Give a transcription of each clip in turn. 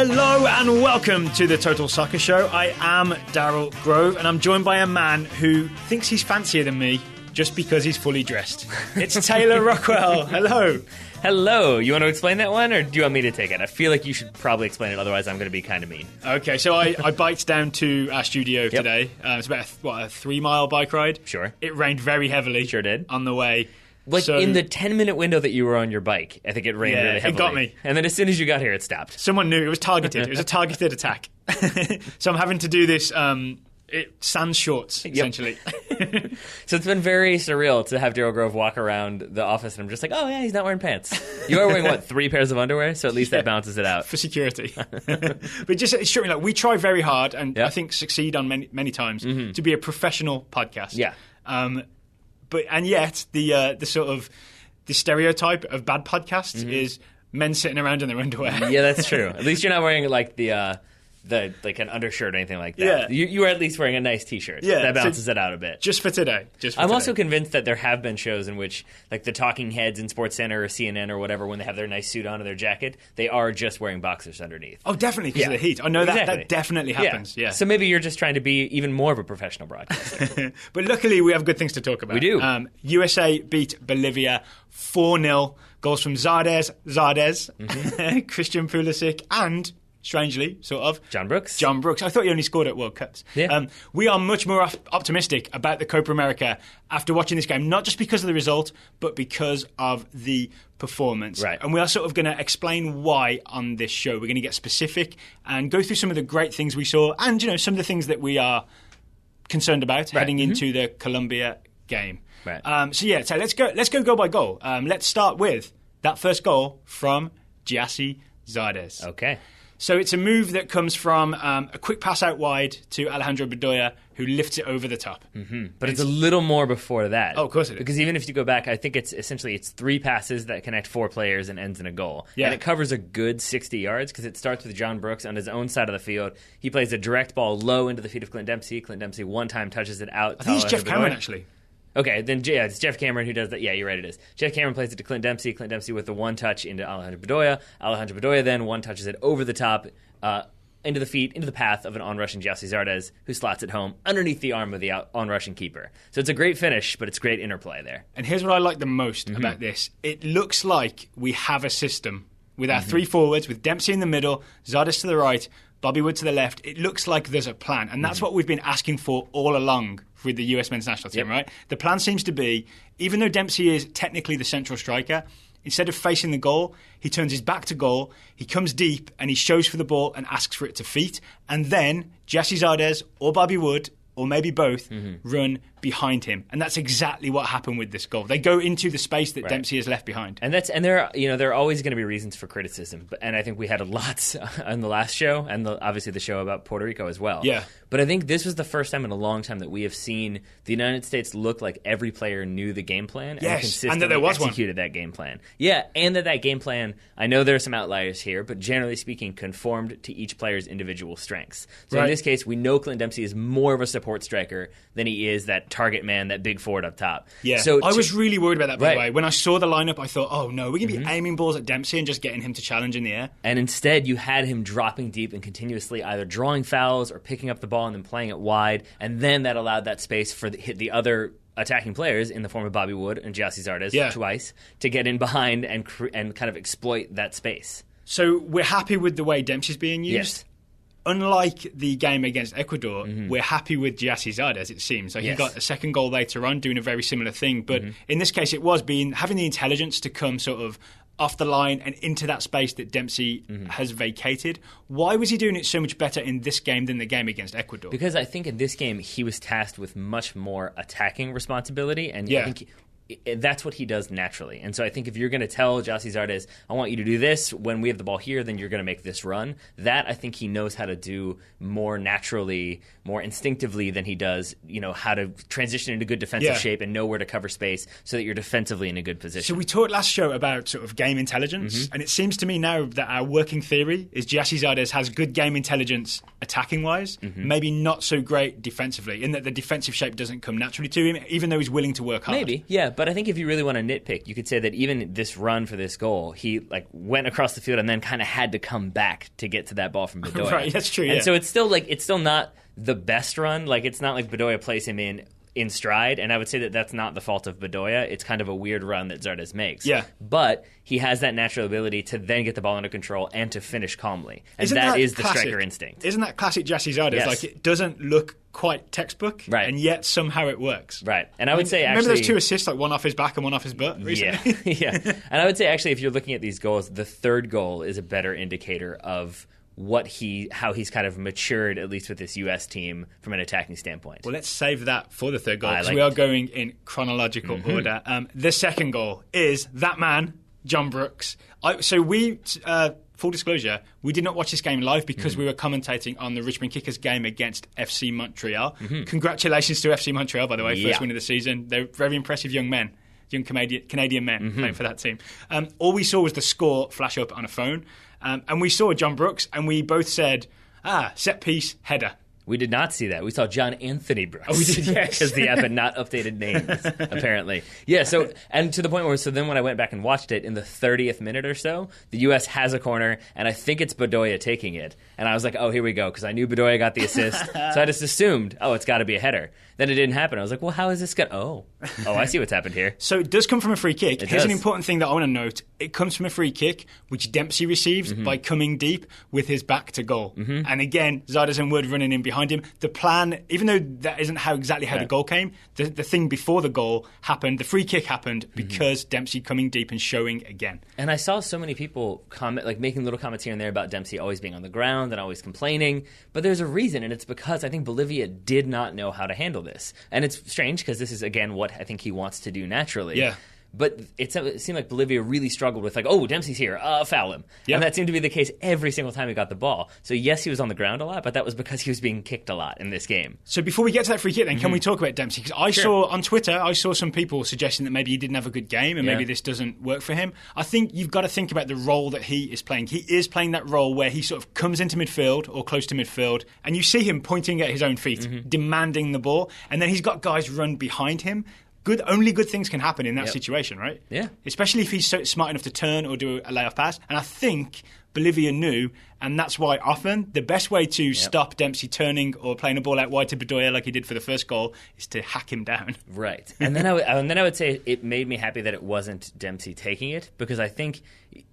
Hello and welcome to the Total Soccer Show. I am Daryl Grove and I'm joined by a man who thinks he's fancier than me just because he's fully dressed. It's Taylor Rockwell. Hello. Hello. You want to explain that one or do you want me to take it? I feel like you should probably explain it, otherwise I'm going to be kind of mean. Okay, so I biked down to our studio today. It's about a 3-mile bike ride. Sure. It rained very heavily. Sure did. On the way. Like in the 10-minute window that you were on your bike, I think it rained really heavily. It got me. And then as soon as you got here, it stopped. Someone knew. It was targeted. It was a targeted attack. So I'm having to do this sans shorts, essentially. So it's been very surreal to have Daryl Grove walk around the office and I'm just like, oh yeah, he's not wearing pants. You are wearing, 3 pairs of underwear? So at least that balances it out. For security. But just, it's true, like, we try very hard and I think succeed on many times to be a professional podcast. Yeah. And yet the sort of the stereotype of bad podcasts is men sitting around in their underwear. Yeah, that's true. At least you're not wearing like like an undershirt or anything like that. Yeah. You are at least wearing a nice t-shirt. Yeah, that balances it out a bit. Just for today. I'm also convinced that there have been shows in which, like the talking heads in SportsCenter or CNN or whatever, when they have their nice suit on and their jacket, they are just wearing boxers underneath. Oh, definitely, because of the heat. I know that definitely happens. Yeah. So maybe you're just trying to be even more of a professional broadcaster. But luckily, we have good things to talk about. We do. USA beat Bolivia 4-0. Goals from Zardes, Christian Pulisic, and strangely, sort of, John Brooks. I thought he only scored at World Cups. Yeah. We are much more optimistic about the Copa America after watching this game, not just because of the result, but because of the performance. Right. And we are sort of going to explain why on this show. We're going to get specific and go through some of the great things we saw and, some of the things that we are concerned about heading into the Colombia game. Right. So let's go goal by goal. Let's start with that first goal from Gyasi Zardes. Okay. So it's a move that comes from a quick pass out wide to Alejandro Bedoya, who lifts it over the top. Mm-hmm. But it's a little more before that. Oh, of course it is. Because even if you go back, I think it's 3 passes that connect 4 players and ends in a goal. Yeah. And it covers a good 60 yards because it starts with John Brooks on his own side of the field. He plays a direct ball low into the feet of Clint Dempsey. Clint Dempsey one time touches it out. I think it's Jeff Cameron, actually. Okay, then it's Jeff Cameron who does that. Yeah, you're right, it is. Jeff Cameron plays it to Clint Dempsey. Clint Dempsey with the one touch into Alejandro Bedoya. Alejandro Bedoya then one touches it over the top, into the path of an on-rushing Gyasi Zardes, who slots it home underneath the arm of the on-rushing keeper. So it's a great finish, but it's great interplay there. And here's what I like the most about this. It looks like we have a system with our 3 forwards, with Dempsey in the middle, Zardes to the right, Bobby Wood to the left. It looks like there's a plan, and that's what we've been asking for all along with the US men's national team, right? The plan seems to be, even though Dempsey is technically the central striker, instead of facing the goal, he turns his back to goal, he comes deep, and he shows for the ball and asks for it to feet, and then Gyasi Zardes or Bobby Wood, or maybe both, run behind him. And that's exactly what happened with this goal. They go into the space that Dempsey has left behind. And there are always going to be reasons for criticism. And I think we had a lot on the last show, and obviously the show about Puerto Rico as well. Yeah. But I think this was the first time in a long time that we have seen the United States look like every player knew the game plan and consistently that there was executed that game plan. Yeah, and that game plan, I know there are some outliers here, but generally speaking, conformed to each player's individual strengths. So in this case, we know Clint Dempsey is more of a support striker than he is that target man, that big forward up top. Yeah, so I was really worried about that, by the way. When I saw the lineup, I thought, oh no, we're going to be aiming balls at Dempsey and just getting him to challenge in the air. And instead, you had him dropping deep and continuously either drawing fouls or picking up the ball and then playing it wide, and then that allowed that space for the other attacking players in the form of Bobby Wood and Gyasi Zardes twice to get in behind and kind of exploit that space. So we're happy with the way Dempsey's being used? Yes. Unlike the game against Ecuador, we're happy with Gyasi Zardes, it seems. He got a second goal later on, doing a very similar thing. But in this case, it was having the intelligence to come sort of off the line and into that space that Dempsey has vacated. Why was he doing it so much better in this game than the game against Ecuador? Because I think in this game, he was tasked with much more attacking responsibility. And I think that's what he does naturally. And so I think if you're going to tell Gyasi Zardes, I want you to do this when we have the ball here, then you're going to make this run. That I think he knows how to do more naturally, more instinctively than he does, how to transition into good defensive shape and know where to cover space so that you're defensively in a good position. So we talked last show about sort of game intelligence, and it seems to me now that our working theory is Gyasi Zardes has good game intelligence attacking-wise, maybe not so great defensively, in that the defensive shape doesn't come naturally to him, even though he's willing to work hard. Maybe, yeah. But I think if you really want to nitpick, you could say that even this run for this goal, he went across the field and then kind of had to come back to get to that ball from Bedoya. Right, that's true. And so it's still not the best run. It's not like Bedoya plays him in stride, and I would say that that's not the fault of Bedoya. It's kind of a weird run that Zardes makes. Yeah. But he has that natural ability to then get the ball under control and to finish calmly. And Isn't that is classic? the striker instinct. Isn't that classic Gyasi Zardes? Yes. It doesn't look quite textbook, right, and yet somehow it works. Right. And I would say remember those 2 assists, one off his back and one off his butt recently? Yeah. Yeah. And I would say actually if you're looking at these goals, the third goal is a better indicator of how he's kind of matured, at least with this U.S. team, from an attacking standpoint. Well, let's save that for the third goal, because we are going in chronological order. The second goal is that man, John Brooks. Full disclosure, we did not watch this game live because we were commentating on the Richmond Kickers game against FC Montreal. Congratulations to FC Montreal, by the way, first win of the season. They're very impressive young men. Young Canadian men playing for that team. All we saw was the score flash up on a phone. And we saw John Brooks, and we both said, set piece, header. We did not see that. We saw John Anthony Brooks. Oh, we did, yes. Because the app had not updated names, apparently. Yeah, and to the point where, then when I went back and watched it, in the 30th minute or so, the U.S. has a corner, and I think it's Bedoya taking it. And I was like, oh, here we go, because I knew Bedoya got the assist. So I just assumed, it's got to be a header. Then it didn't happen. I was like, well, how is this going to... Oh, I see what's happened here. So it does come from a free kick. Here's an important thing that I want to note. It comes from a free kick, which Dempsey receives by coming deep with his back to goal. And again, Zardes and Wood running in behind him. The plan, even though that isn't exactly how the goal came, the thing before the goal happened, the free kick happened because Dempsey coming deep and showing again. And I saw so many people making little comments here and there about Dempsey always being on the ground and always complaining. But there's a reason, and it's because I think Bolivia did not know how to handle this. And it's strange because this is, again, what I think he wants to do naturally. Yeah. But it seemed like Bolivia really struggled with, Dempsey's here, foul him. Yep. And that seemed to be the case every single time he got the ball. So, yes, he was on the ground a lot, but that was because he was being kicked a lot in this game. So before we get to that free kick, then, can we talk about Dempsey? Because I saw on Twitter, some people suggesting that maybe he didn't have a good game and maybe this doesn't work for him. I think you've got to think about the role that he is playing. He is playing that role where he sort of comes into midfield or close to midfield, and you see him pointing at his own feet, demanding the ball, and then he's got guys run behind him. Only good things can happen in that situation, right? Yeah. Especially if he's so smart enough to turn or do a layoff pass. And I think Bolivia knew, and that's why often the best way to stop Dempsey turning or playing a ball out wide to Bedoya like he did for the first goal is to hack him down. Right. And then I would say it made me happy that it wasn't Dempsey taking it, because I think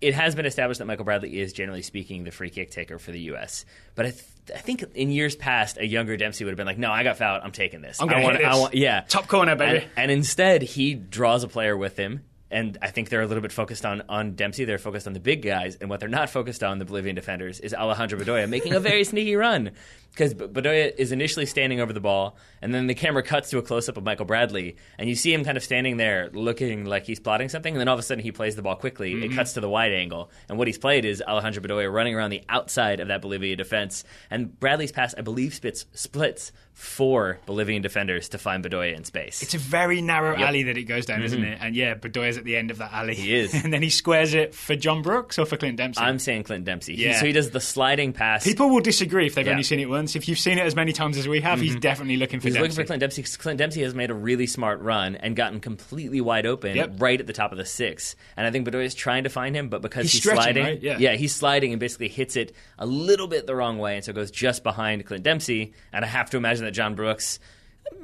it has been established that Michael Bradley is, generally speaking, the free kick taker for the U.S. But I think in years past, a younger Dempsey would have been like, no, I got fouled, I'm taking this. I'm going to hit this. Top corner, baby. And instead, he draws a player with him. And I think they're a little bit focused on Dempsey. They're focused on the big guys. And what they're not focused on, the Bolivian defenders, is Alejandro Bedoya making a very sneaky run. Because Bedoya is initially standing over the ball, and then the camera cuts to a close-up of Michael Bradley, and you see him kind of standing there looking like he's plotting something, and then all of a sudden he plays the ball quickly. It cuts to the wide angle, and what he's played is Alejandro Bedoya running around the outside of that Bolivia defense, and Bradley's pass, I believe, splits 4 Bolivian defenders to find Bedoya in space. It's a very narrow alley that it goes down, isn't it? And Bedoya's at the end of that alley. He is. And then he squares it for John Brooks or for Clint Dempsey? I'm saying Clint Dempsey. So he does the sliding pass. People will disagree if they've only seen it once. If you've seen it as many times as we have, he's definitely looking for Dempsey. He's looking for Clint Dempsey. Clint Dempsey has made a really smart run and gotten completely wide open right at the top of the 6. And I think Bedoya's trying to find him, but because he's sliding, right? He's sliding and basically hits it a little bit the wrong way, and so it goes just behind Clint Dempsey. And I have to imagine that John Brooks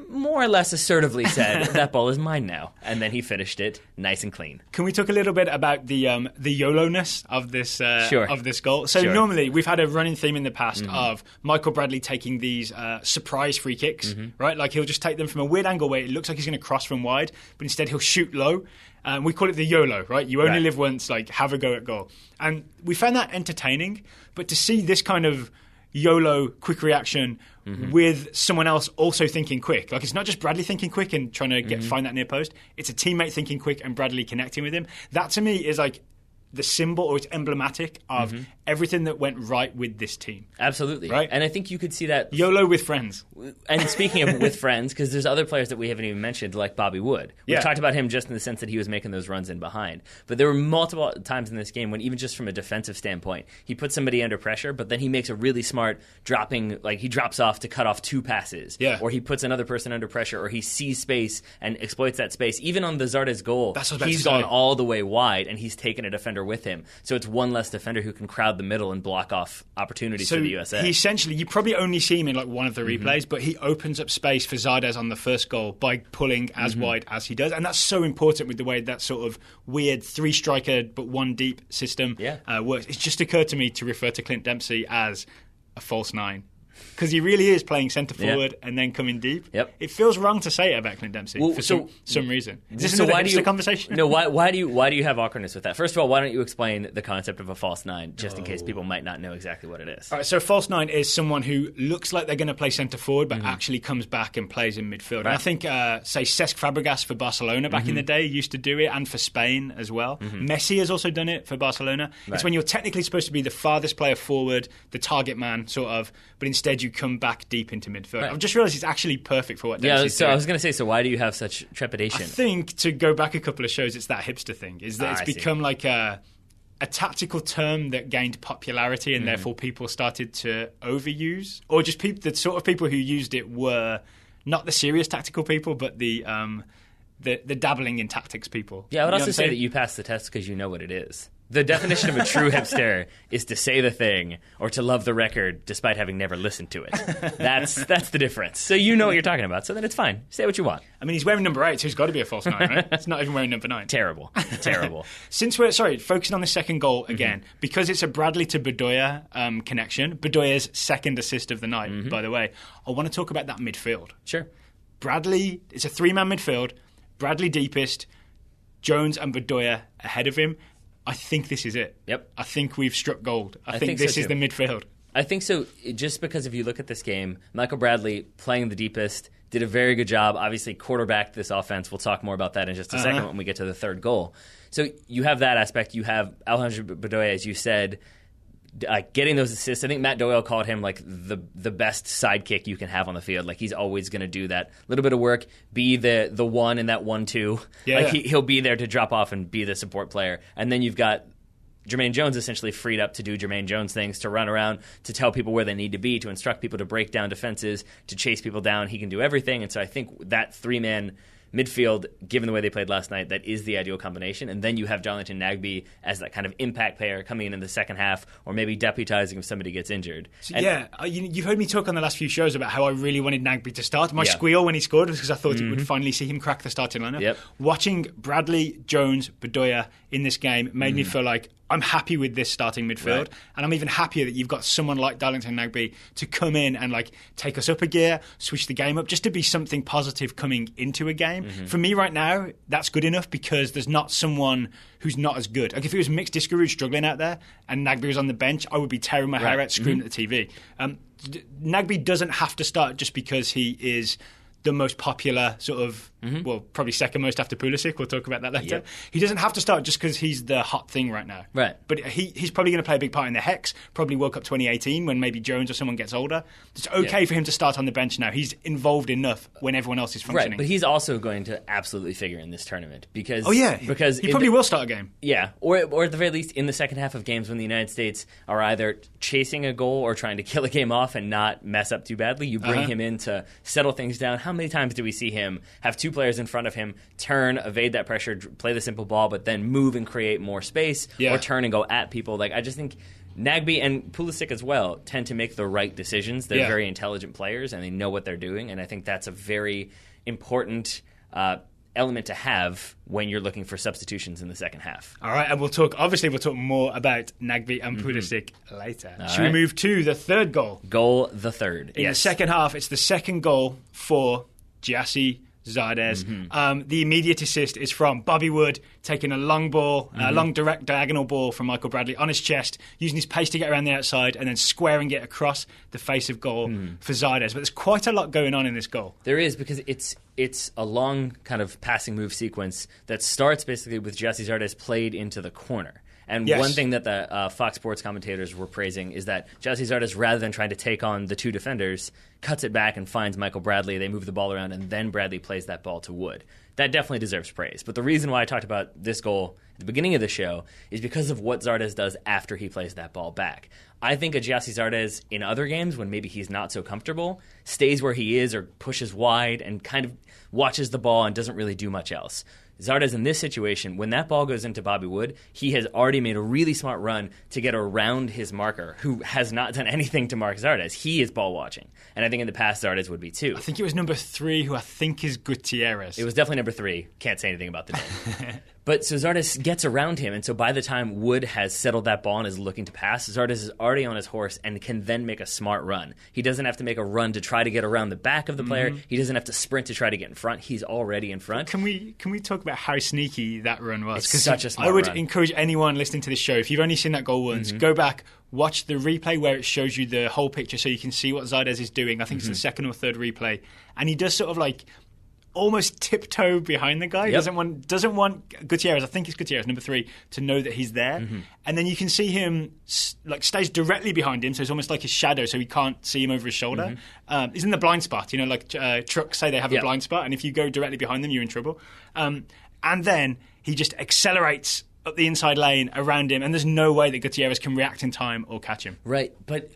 more or less assertively said, that ball is mine now. And then he finished it nice and clean. Can we talk a little bit about the YOLO-ness of this of this goal? So normally we've had a running theme in the past of Michael Bradley taking these surprise free kicks, right? Like he'll just take them from a weird angle where it looks like he's going to cross from wide, but instead he'll shoot low. We call it the YOLO, right? You only live once, have a go at goal. And we found that entertaining, but to see this kind of YOLO quick reaction with someone else also thinking quick. Like it's not just Bradley thinking quick and trying to find that near post. It's a teammate thinking quick and Bradley connecting with him. That to me is like the symbol, or it's emblematic of everything that went right with this team. Absolutely. Right? And I think you could see that. YOLO with friends. And speaking of with friends, because there's other players that we haven't even mentioned, like Bobby Wood. We've talked about him just in the sense that he was making those runs in behind. But there were multiple times in this game when, even just from a defensive standpoint, he puts somebody under pressure, but then he makes a really smart dropping, like he drops off to cut off 2 passes. Yeah. Or he puts another person under pressure, or he sees space and exploits that space. Even on the Zardes goal, he's gone all the way wide, and he's taken a defender with him. So it's one less defender who can crowd the middle and block off opportunities for the USA. He essentially, you probably only see him in like one of the replays, but he opens up space for Zardes on the first goal by pulling as wide as he does. And that's so important with the way that sort of weird 3-striker but 1 deep system works. It's just occurred to me to refer to Clint Dempsey as a false 9. Because he really is playing centre forward and then coming deep. Yep. It feels wrong to say it about Clint Dempsey for some reason. Is this another hipster conversation? No, why do you have awkwardness with that? First of all, why don't you explain the concept of a false 9, just in case people might not know exactly what it is? All right, so a false 9 is someone who looks like they're going to play centre forward, but actually comes back and plays in midfield. Right. And I think, say, Cesc Fabregas for Barcelona back in the day used to do it, and for Spain as well. Messi has also done it for Barcelona. Right. It's when you're technically supposed to be the farthest player forward, the target man, sort of, but instead you come back deep into midfield. Right. I've just realised it's actually perfect for what Dempsey's doing. I was going to say, so why do you have such trepidation? I think, to go back a couple of shows, it's that hipster thing. Is that it's become like a tactical term that gained popularity, and therefore people started to overuse, or just the sort of people who used it were not the serious tactical people, but the dabbling in tactics people. Yeah, I would also say that you passed the test because you know what it is. The definition of a true hipster is to say the thing or to love the record despite having never listened to it. That's the difference. So you know what you're talking about, so then it's fine. Say what you want. I mean, he's wearing number 8, so he's got to be a false 9, right? He's not even wearing number 9. Terrible. Since we're, focusing on the second goal again, because it's a Bradley to Bedoya connection, Bedoya's second assist of the night, by the way, I want to talk about that midfield. Sure. Bradley, it's a 3-man midfield, Bradley deepest, Jones and Bedoya ahead of him. I think this is it. Yep. I think we've struck gold. I think this is the midfield. I think so, just because if you look at this game, Michael Bradley playing the deepest, did a very good job, obviously quarterbacked this offense. We'll talk more about that in just a second when we get to the third goal. So you have that aspect. You have Alejandro Bedoya, as you said, getting those assists. I think Matt Doyle called him like the best sidekick you can have on the field. Like, he's always going to do that little bit of work, be the one in that 1-2. Yeah, he'll be there to drop off and be the support player. And then you've got Jermaine Jones essentially freed up to do Jermaine Jones things, to run around, to tell people where they need to be, to instruct people to break down defenses, to chase people down. He can do everything. And so I think that 3-man midfield, given the way they played last night, that is the ideal combination. And then you have Darlington Nagbe as that kind of impact player coming in the second half, or maybe deputizing if somebody gets injured. So, you've heard me talk on the last few shows about how I really wanted Nagbe to start. My squeal when he scored was because I thought it would finally see him crack the starting lineup. Yep. Watching Bradley, Jones, Bedoya in this game made me feel like I'm happy with this starting midfield, and I'm even happier that you've got someone like Darlington Nagbe to come in and like take us up a gear, switch the game up, just to be something positive coming into a game. For me right now, that's good enough, because there's not someone who's not as good. Like, if it was Mix Discaroo struggling out there and Nagbe was on the bench, I would be tearing my hair out, screaming at the TV. Nagbe doesn't have to start just because he is the most popular sort of, well, probably second most after Pulisic. We'll talk about that later. Yep. He doesn't have to start just because he's the hot thing right now. Right. But he's probably going to play a big part in the Hex, probably World Cup 2018 when maybe Jones or someone gets older. It's okay for him to start on the bench now. He's involved enough when everyone else is functioning. Right, but he's also going to absolutely figure in this tournament because... because he probably will start a game. Yeah, or at the very least in the second half of games when the United States are either chasing a goal or trying to kill a game off and not mess up too badly. You bring him in to settle things down. How many times do we see him have 2 players in front of him, turn, evade that pressure, play the simple ball, but then move and create more space, or turn and go at people? Like, I just think Nagbe and Pulisic as well tend to make the right decisions. They're very intelligent players, and they know what they're doing, and I think that's a very important element to have when you're looking for substitutions in the second half. All right, and we'll talk more about Nagbe and Pulisic later. Should we move to the third goal? Goal the third. In the second half, it's the second goal for Gyasi Zardes. The immediate assist is from Bobby Wood taking a long ball, a long direct diagonal ball from Michael Bradley on his chest, using his pace to get around the outside and then squaring it across the face of goal for Zardes. But there's quite a lot going on in this goal. There is, because it's a long kind of passing move sequence that starts basically with Gyasi Zardes played into the corner. And one thing that the Fox Sports commentators were praising is that Gyasi Zardes, rather than trying to take on the two defenders, cuts it back and finds Michael Bradley. They move the ball around, and then Bradley plays that ball to Wood. That definitely deserves praise. But the reason why I talked about this goal at the beginning of the show is because of what Zardes does after he plays that ball back. I think a Gyasi Zardes in other games, when maybe he's not so comfortable, stays where he is or pushes wide and kind of watches the ball and doesn't really do much else. Zardes, in this situation, when that ball goes into Bobby Wood, he has already made a really smart run to get around his marker, who has not done anything to mark Zardes. He is ball watching. And I think in the past, Zardes would be too. I think it was number 3, who I think is Gutierrez. It was definitely number 3. Can't say anything about the name. But so Zardes gets around him, and so by the time Wood has settled that ball and is looking to pass, Zardes is already on his horse and can then make a smart run. He doesn't have to make a run to try to get around the back of the player. He doesn't have to sprint to try to get in front. He's already in front. Can we talk about how sneaky that run was? It's such a smart run. I would encourage anyone listening to this show, if you've only seen that goal once, go back, watch the replay where it shows you the whole picture so you can see what Zardes is doing. I think it's the second or third replay. And he does sort of like almost tiptoe behind the guy. Doesn't want Gutierrez, I think it's Gutierrez, number 3, to know that he's there. And then you can see him stays directly behind him, so it's almost like his shadow, so he can't see him over his shoulder. He's in the blind spot. You know, like trucks say they have a blind spot, and if you go directly behind them, you're in trouble. And then he just accelerates up the inside lane around him, and there's no way that Gutierrez can react in time or catch him. Right, but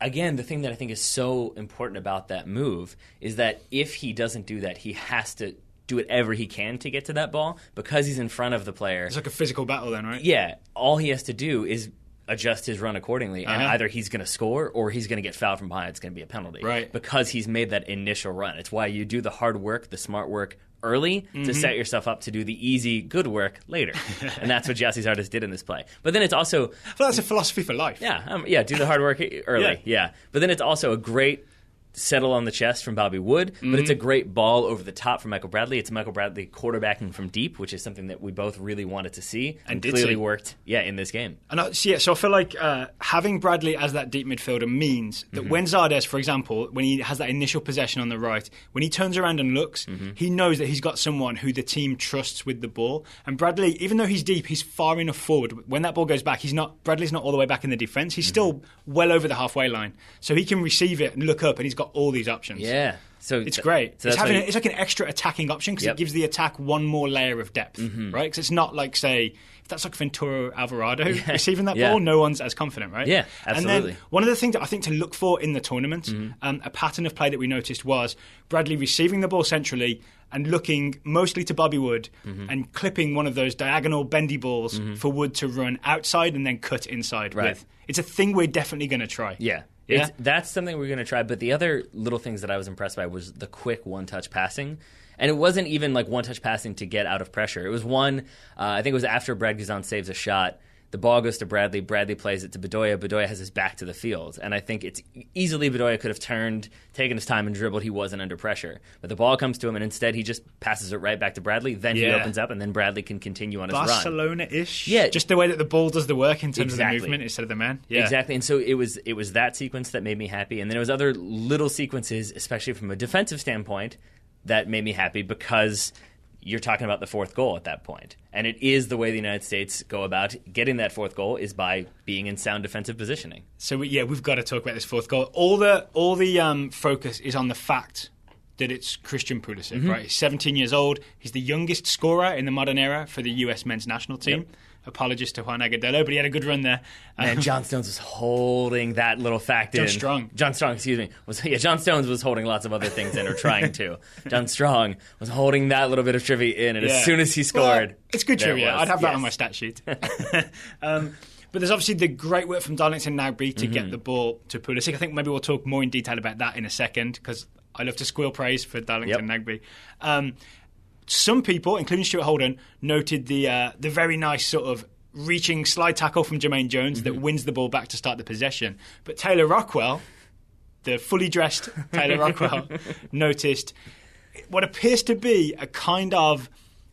again, the thing that I think is so important about that move is that if he doesn't do that, he has to do whatever he can to get to that ball because he's in front of the player. It's like a physical battle then, right? Yeah. All he has to do is adjust his run accordingly, and either he's going to score or he's going to get fouled from behind. It's going to be a penalty. Right. Because he's made that initial run. It's why you do the hard work, the smart work early to set yourself up to do the easy, good work later. And that's what Gyasi Zardes did in this play. But then it's also... Well, that's a philosophy for life. Yeah, do the hard work early. Yeah. But then it's also a great settle on the chest from Bobby Wood, but it's a great ball over the top from Michael Bradley. It's Michael Bradley quarterbacking from deep, which is something that we both really wanted to see and clearly worked in this game. And so I feel like having Bradley as that deep midfielder means that when Zardes, for example, when he has that initial possession on the right, when he turns around and looks, he knows that he's got someone who the team trusts with the ball. And Bradley, even though he's deep, he's far enough forward. When that ball goes back, Bradley's not all the way back in the defence. He's still well over the halfway line. So he can receive it and look up, and he's got all these options. Yeah. So it's great. So it's like an extra attacking option because it gives the attack one more layer of depth, right? Because it's not like, say, if that's like Ventura Alvarado receiving that ball, no one's as confident, right? Yeah, absolutely. And then one of the things that I think to look for in the tournament, a pattern of play that we noticed was Bradley receiving the ball centrally and looking mostly to Bobby Wood and clipping one of those diagonal bendy balls for Wood to run outside and then cut inside with. It's a thing we're definitely going to try. Yeah. That's something we're going to try. But the other little things that I was impressed by was the quick one-touch passing. And it wasn't even like one-touch passing to get out of pressure. It was I think it was after Brad Guzan saves a shot. The ball goes to Bradley. Bradley plays it to Bedoya. Bedoya has his back to the field. And I think it's easily Bedoya could have turned, taken his time and dribbled. He wasn't under pressure. But the ball comes to him, and instead he just passes it right back to Bradley. Then he opens up, and then Bradley can continue on his run. Barcelona-ish? Yeah. Just the way that the ball does the work in terms of the movement instead of the man. Yeah. Exactly. And so it was that sequence that made me happy. And then it was other little sequences, especially from a defensive standpoint, that made me happy because you're talking about the fourth goal at that point. And it is the way the United States go about getting that fourth goal is by being in sound defensive positioning. So, we've got to talk about this fourth goal. All the focus is on the fact that it's Christian Pulisic, right? He's 17 years old. He's the youngest scorer in the modern era for the US men's national team. Yep. Apologies to Juan Agudelo, but he had a good run there. And John Stones was holding that little fact in. John Strong, excuse me. John Stones was holding lots of other things in, or trying to. John Strong was holding that little bit of trivia in, and as soon as he scored... it's good trivia. I'd have that on my stat sheet. But there's obviously the great work from Darlington Nagbe to get the ball to Pulisic. I think maybe we'll talk more in detail about that in a second, because I love to squeal praise for Darlington Nagbe. Some people, including Stuart Holden, noted the very nice sort of reaching slide tackle from Jermaine Jones that wins the ball back to start the possession. But Taylor Rockwell, the fully dressed Taylor Rockwell, noticed what appears to be a kind of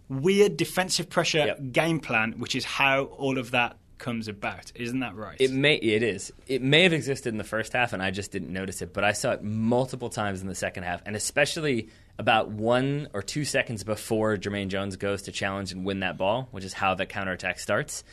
weird defensive pressure game plan, which is how all of that comes about. Isn't that right? It is. It may have existed in the first half, and I just didn't notice it, but I saw it multiple times in the second half, and especially about 1 or 2 seconds before Jermaine Jones goes to challenge and win that ball, which is how the counterattack starts.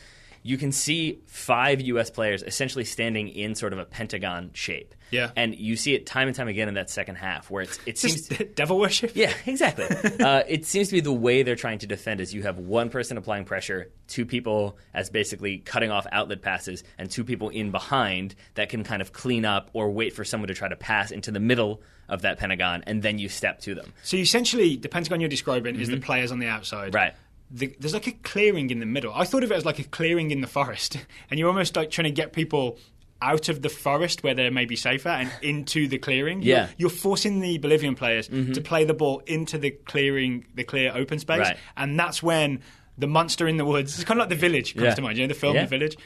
you can see 5 U.S. players essentially standing in sort of a pentagon shape. Yeah. And you see it time and time again in that second half where it seems... devil worship? Yeah, exactly. It seems to be the way they're trying to defend is you have one person applying pressure, 2 people as basically cutting off outlet passes, and 2 people in behind that can kind of clean up or wait for someone to try to pass into the middle of that pentagon, and then you step to them. So essentially, the pentagon you're describing is the players on the outside. Right. There's like a clearing in the middle. I thought of it as like a clearing in the forest, and you're almost like trying to get people out of the forest where they may be safer and into the clearing. Yeah. You're forcing the Bolivian players to play the ball into the clearing, the clear open space, Right. and that's when the monster in the woods, it's kind of like The Village comes to mind, you know, the film The Village?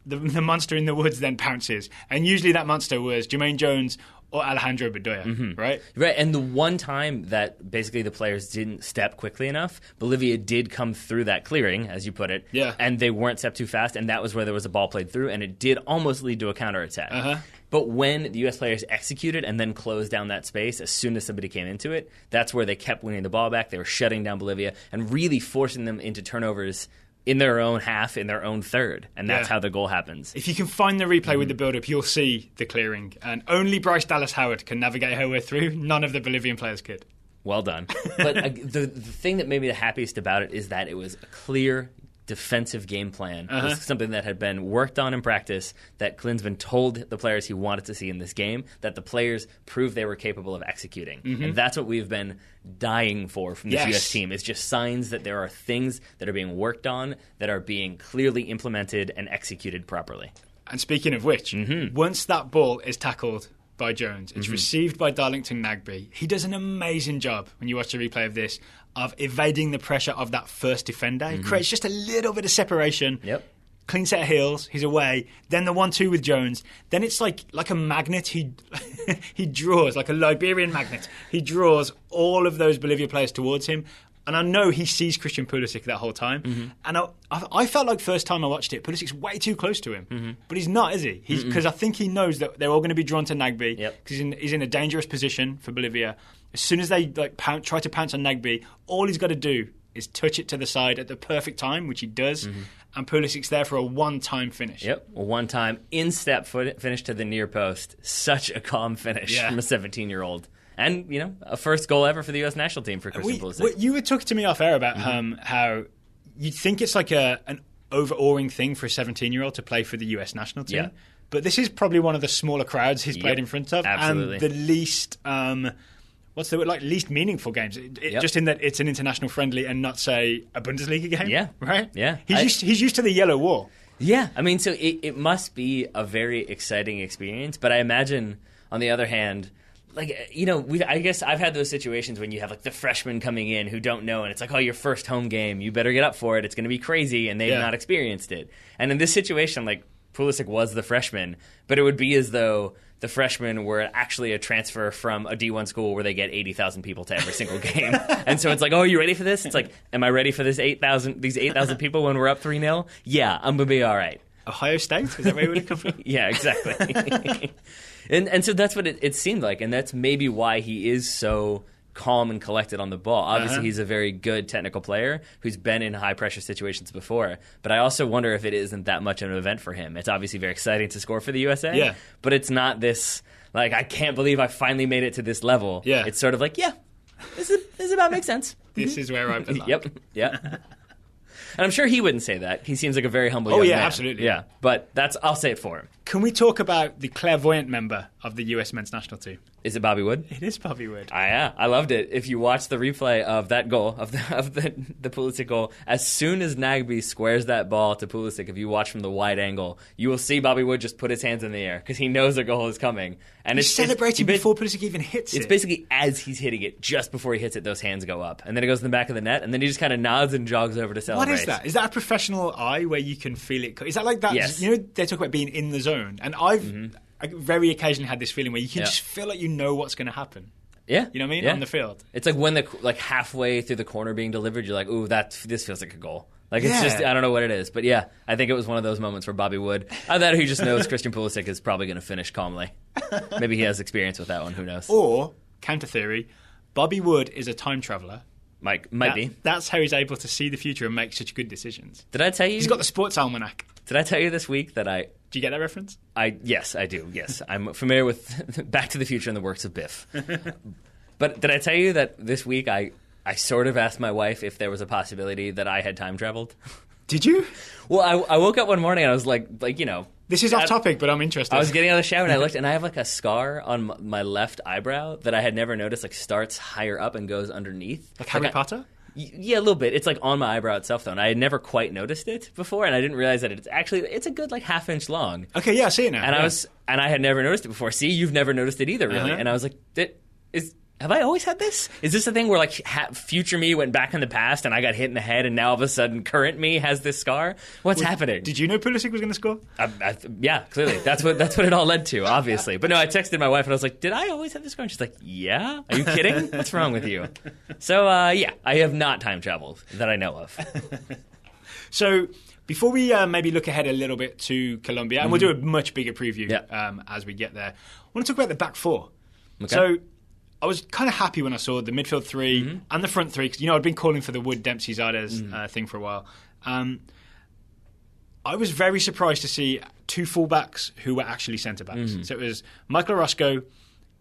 The monster in the woods then pounces, and usually that monster was Jermaine Jones or Alejandro Bedoya, right? Right, and the one time that basically the players didn't step quickly enough, Bolivia did come through that clearing, as you put it, and they weren't stepped too fast, and that was where there was a ball played through, and it did almost lead to a counterattack. But when the U.S. players executed and then closed down that space as soon as somebody came into it, that's where they kept winning the ball back. They were shutting down Bolivia and really forcing them into turnovers in their own half, in their own third. And that's how the goal happens. If you can find the replay with the build-up, you'll see the clearing. And only Bryce Dallas Howard can navigate her way through. None of the Bolivian players could. Well done. But the thing that made me the happiest about it is that it was a clear defensive game plan. It was something that had been worked on in practice, that Klinsmann told the players he wanted to see in this game, that the players proved they were capable of executing. And that's what we've been dying for from this U.S. team. It's just signs that there are things that are being worked on that are being clearly implemented and executed properly. And speaking of which, once that ball is tackled by Jones, it's received by Darlington Nagbe. He does an amazing job, when you watch the replay of this, of evading the pressure of that first defender. He creates just a little bit of separation. Clean set of heels, he's away. Then the 1-2 with Jones. Then it's like a magnet. He draws, like a Liberian magnet. He draws all of those Bolivia players towards him. And I know he sees Christian Pulisic that whole time. And I felt like first time I watched it, Pulisic's way too close to him. But he's not, is he? Because I think he knows that they're all going to be drawn to Nagbe, because he's in a dangerous position for Bolivia. As soon as they try to pounce on Nagbe, all he's got to do is touch it to the side at the perfect time, which he does. And Pulisic's there for a one-time finish. A one-time in-step finish to the near post. Such a calm finish from a 17-year-old. And, you know, a first goal ever for the U.S. national team for Christian Pulisic. You were talking to me off air about how you think it's like an overawing thing for a 17-year-old to play for the U.S. national team. But this is probably one of the smaller crowds he's played in front of. Absolutely. And the least... least meaningful games, just in that it's an international friendly and not, say, a Bundesliga game, right? He's used to the yellow wall. Yeah, I mean, so it must be a very exciting experience, but I imagine, on the other hand, like, you know, I guess I've had those situations when you have, like, the freshmen coming in who don't know, and it's like, oh, your first home game, you better get up for it, it's going to be crazy, and they've not experienced it. And in this situation, like, Pulisic was the freshman, but it would be as though the freshmen were actually a transfer from a D1 school where they get 80,000 people to every single game. And so it's like, oh, are you ready for this? It's like, am I ready for these 8,000 people when we're up 3-0? Yeah, I'm going to be all right. Ohio State? Is that where you would have come from? Yeah, exactly. and so that's what it seemed like, and that's maybe why he is so calm and collected on the ball. Obviously, he's a very good technical player who's been in high-pressure situations before, but I also wonder if it isn't that much of an event for him. It's obviously very exciting to score for the USA, but it's not this, like, I can't believe I finally made it to this level. It's sort of like, this about makes sense. This is where I belong. And I'm sure he wouldn't say that. He seems like a very humble young man. Absolutely. Yeah, but I'll say it for him. Can we talk about the clairvoyant member of the US men's national team? Is it Bobby Wood? It is Bobby Wood. I loved it. If you watch the replay of that goal, of the Pulisic goal, as soon as Nagbe squares that ball to Pulisic, if you watch from the wide angle, you will see Bobby Wood just put his hands in the air because he knows a goal is coming. And he's celebrating before Pulisic even hits it. It's basically as he's hitting it, just before he hits it, those hands go up. And then it goes in the back of the net, and then he just kind of nods and jogs over to celebrate. What is that? Is that a professional eye where you can feel it? Is that like that? Yes. You know, they talk about being in the zone. And I very occasionally had this feeling where you can just feel like you know what's going to happen. Yeah. You know what I mean? Yeah. On the field. It's like when halfway through the corner being delivered, you're like, ooh, this feels like a goal. Like, it's just, I don't know what it is. But yeah, I think it was one of those moments where Bobby Wood, either he just knows Christian Pulisic is probably going to finish calmly. Maybe he has experience with that one, who knows. Or, counter theory, Bobby Wood is a time traveller Might be. That's how he's able to see the future and make such good decisions. Did I tell you? He's got the sports almanac. Did I tell you this week that I... Do you get that reference? Yes, I do. Yes. I'm familiar with Back to the Future and the works of Biff. But did I tell you that this week I sort of asked my wife if there was a possibility that I had time traveled? Did you? Well, I woke up one morning and I was like, This is off topic, but I'm interested. I was getting out of the shower and I looked, and I have like a scar on my left eyebrow that I had never noticed, like starts higher up and goes underneath. Like Harry Potter? Yeah, a little bit. It's like on my eyebrow itself, though, and I had never quite noticed it before, and I didn't realize that it's a good like half-inch long. Okay, yeah, I see it now. And I had never noticed it before. See, you've never noticed it either, really. And I was like, have I always had this? Is this a thing where like future me went back in the past and I got hit in the head, and now all of a sudden current me has this scar? What's happening? Did you know Pulisic was going to score? Yeah, clearly. That's what it all led to, obviously. But no, I texted my wife and I was like, did I always have this scar? And she's like, yeah. Are you kidding? What's wrong with you? So, yeah, I have not time traveled that I know of. So, before we maybe look ahead a little bit to Colombia, and we'll do a much bigger preview as we get there, I want to talk about the back four. Okay. So, I was kind of happy when I saw the midfield three and the front three, because, I'd been calling for the Wood, Dempsey, Zardes thing for a while. I was very surprised to see two fullbacks who were actually centre-backs. So it was Michael Orozco